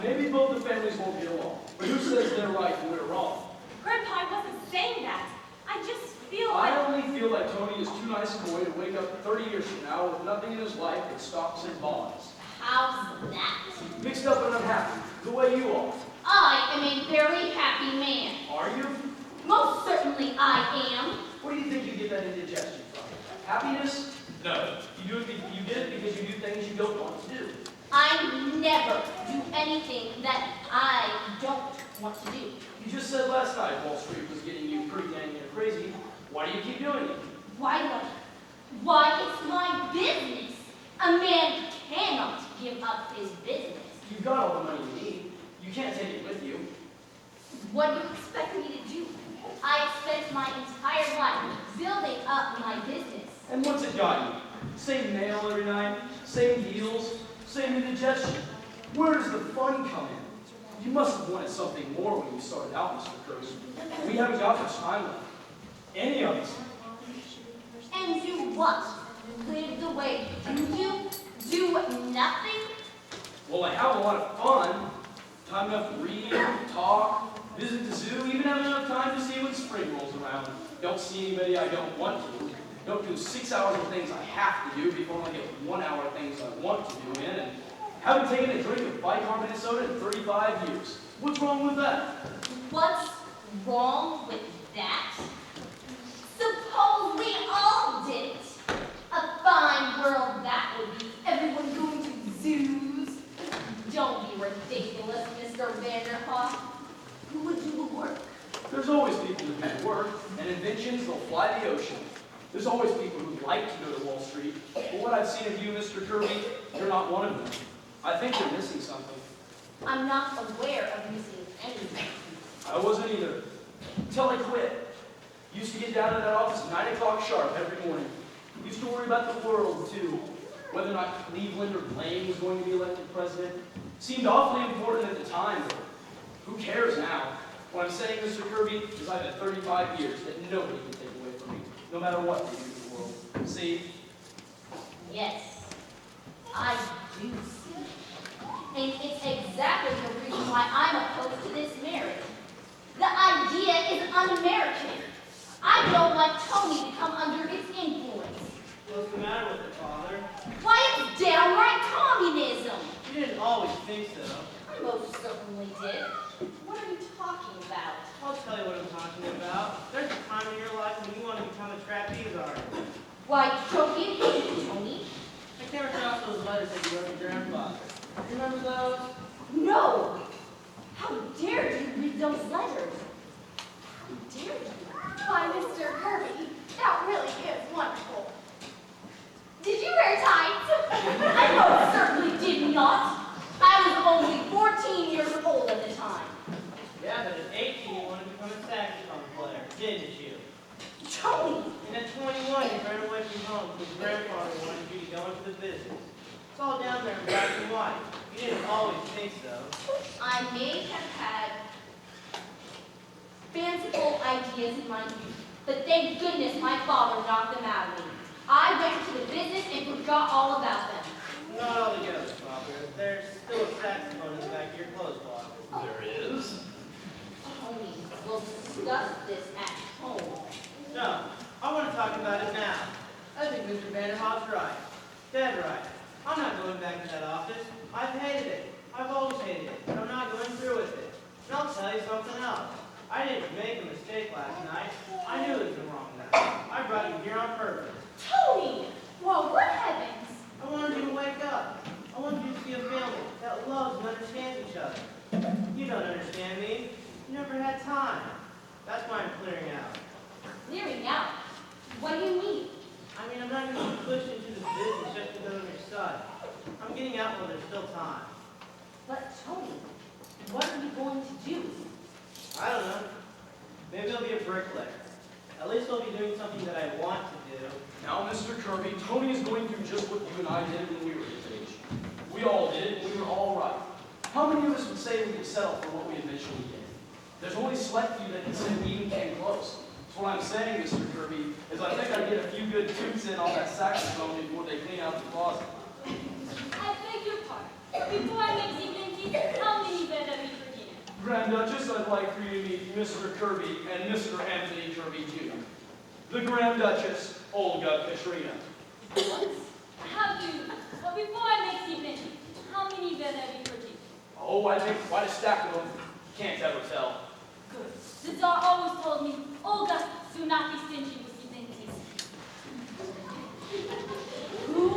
Maybe both the families won't get along, but who says they're right and we're wrong? Grandpa, I wasn't saying that. I just feel I like... only feel like Tony is too nice a boy to wake up 30 years from now with nothing in his life but stocks and bonds. How's that? Mixed up and unhappy, the way you are. I am a very happy man. Are you? Most certainly I am. Where do you think you get that indigestion from? Happiness? No. You get it because you do things you don't want to do. I never do anything that I don't want to do. You just said last night Wall Street was getting you pretty dang near crazy. Why do you keep doing it? Why do I? Why, it's my business. A man cannot give up his business. You've got all the money you need. You can't take it with you. What do you expect me to do? I spent my entire life building up my business. And what's it got you? Same mail every night, same deals, same indigestion. Where does the fun come in? You must have wanted something more when you started out, Mr. Kirby. We haven't got much time left. Any of us. And do what? Live the way you do? Do nothing? Well, I have a lot of fun. Time enough to read, talk, visit the zoo, even have enough time to see when spring rolls around. Don't see anybody I don't want to. Don't do 6 hours of things I have to do before I get 1 hour of things I want to do in. And haven't taken a drink of bicarbonate soda in 35 years. What's wrong with that? What's wrong with that? Suppose we all did it. A fine world that would be. Everyone going to zoos. Don't be ridiculous, Mr. Vanderhoff. Who would do the work? There's always people who do work, and inventions, they'll fly the ocean. There's always people who like to go to Wall Street, but what I've seen of you, Mr. Kirby, you're not one of them. I think you're missing something. I'm not aware of missing anything. I wasn't either. Until I quit. Used to get down to that office at 9 o'clock sharp every morning. Used to worry about the world, too. Whether or not Cleveland or Blaine was going to be elected president. Seemed awfully important at the time, but who cares now? What I'm saying, Mr. Kirby, is I've had 35 years that nobody can take away from me, no matter what they do to the world. See? Yes, I do see. And it's exactly the reason why I'm opposed to this marriage. The idea is un-American. I don't like Tony to come under its influence. What's the matter with it, Father? Why, it's downright communism. You didn't always think so. I most certainly did. What are you talking about? I'll tell you what I'm talking about. There's a time in your life when you want to become a trapeze artist. Why, don't be impatient, Tony. I came across those letters that you wrote your grandfather. Remember those? No! How dare you read those letters? How dare you? Why, Mr. Kirby, that really is wonderful. Did you wear tights? I most certainly did not. I was only 14 years old at the time. Yeah, but at 18 you wanted to become a saxophone player, didn't you? Tony! And at 21 you ran away from home because grandfather wanted you to go into the business. It's all down there in black and white. You didn't always think so. I may have had fanciful ideas in my youth, but thank goodness my father knocked them out of me. I went to the business and forgot all about them. Not altogether, Father. There's still a saxophone in the back of your clothes closet. There is. Tony, we'll discuss this at home. No, I want to talk about it now. I think Mr. Vanderhoff's right. Dead right. I'm not going back to that office. I've hated it. I've always hated it. And I'm not going through with it. And I'll tell you something else. I didn't make a mistake last night. I knew it was the wrong night. I brought you here on purpose. Tony! Well, what heavens? I wanted you to wake up. I wanted you to see a family that loves and understands each other. You don't understand me. You never had time. That's why I'm clearing out. Clearing out? What do you mean? I mean, I'm not going to be pushed into this business just because I'm your son. I'm getting out while there's still time. But Tony, what are you going to do? I don't know. Maybe I'll be a bricklayer. At least I'll be doing something that I want to do. Now, Mr. Kirby, Tony is going through just what you and I did when we were his age. We all did it, and we were all right. How many of us would say we could settle for what we eventually did? There's only a select few that can say we even came close. So what I'm saying, Mr. Kirby, is I think I'd get a few good toots in on that saxophone before they clean out the closet. I beg your pardon. Before I make the inventory, how many bed have you for dinner? Grand Duchess, I'd like for you to meet Mr. Kirby and Mr. Anthony Kirby, Jr. The Grand Duchess, Olga Katrina. What? Have you? Before I make the inventory, how many bed have you for dinner? Oh, I think quite a stack of them. Can't ever tell. Good. The Tsar always told me, Olga, do not be stingy with your dainties. Who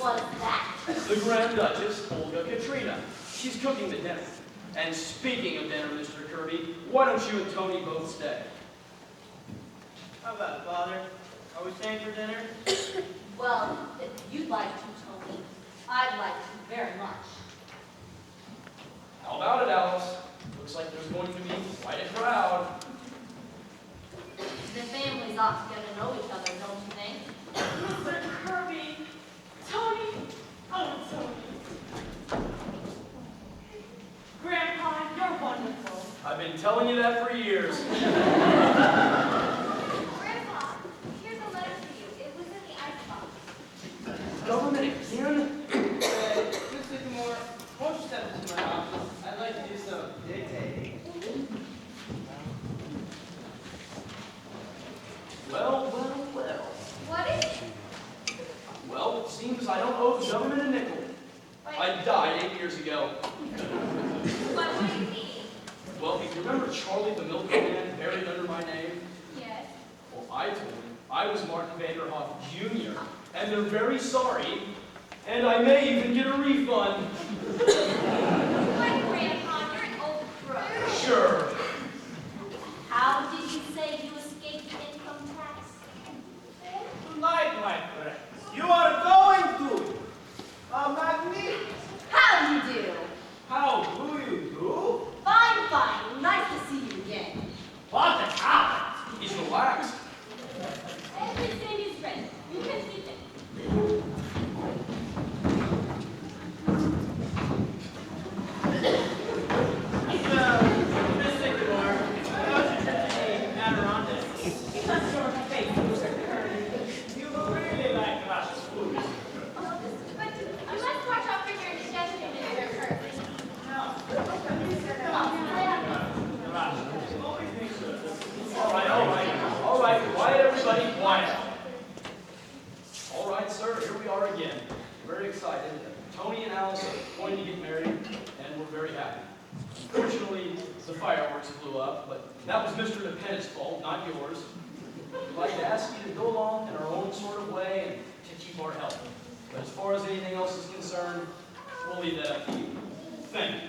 was that? The Grand Duchess, Olga Katrina. She's cooking the dinner. And speaking of dinner, Mr. Kirby, why don't you and Tony both stay? How about it, Father? Are we staying for dinner? Well, if you'd like to, Tony, I'd like to very much. How about it, Alice? Looks like there's going to be quite a crowd. The families ought to get to know each other, don't you think? Mr. Kirby, Tony, oh, Tony. Grandpa, you're wonderful. I've been telling you that for years. Grandpa, here's a letter for you. It was in the icebox. Government again? Miss Sycamore, won't you step into my office? I'd like to do some dictating. Well. What is it? Well, it seems I don't owe the government a nickel. I died 8 years ago. What do you mean? Well, if you remember Charlie the milkman buried under my name? Yes. Well, I told him I was Martin Vanderhoff Jr., and they're very sorry, and I may even get a refund. What, Grandpa? You're an old crook. Sure. How did you say you escaped income tax? Tonight, my friends, you are going to a magnificent. How do you do? How do you do? Fine, fine. Nice to see you again. What has happened? He's relaxed. Everything is ready. You can sit down. Miss Sycamore, how's your trip to the Adirondacks? Touch your face, Mr. Kirby. You really like Russia's food, Mr. Kirby. But you must watch out for your indigestion, Mr. Kirby. No. Russia. Always make sure that All right. Quiet, everybody, quiet. All right, sir, here we are again. We're very excited. Tony and Alice are going to get married, and we're very happy. Unfortunately, the fireworks blew up, but that was Mr. Nepent's fault, not yours. We'd like to ask you to go along in our own sort of way and to keep our help. But as far as anything else is concerned, we'll leave that up to you. Thank you.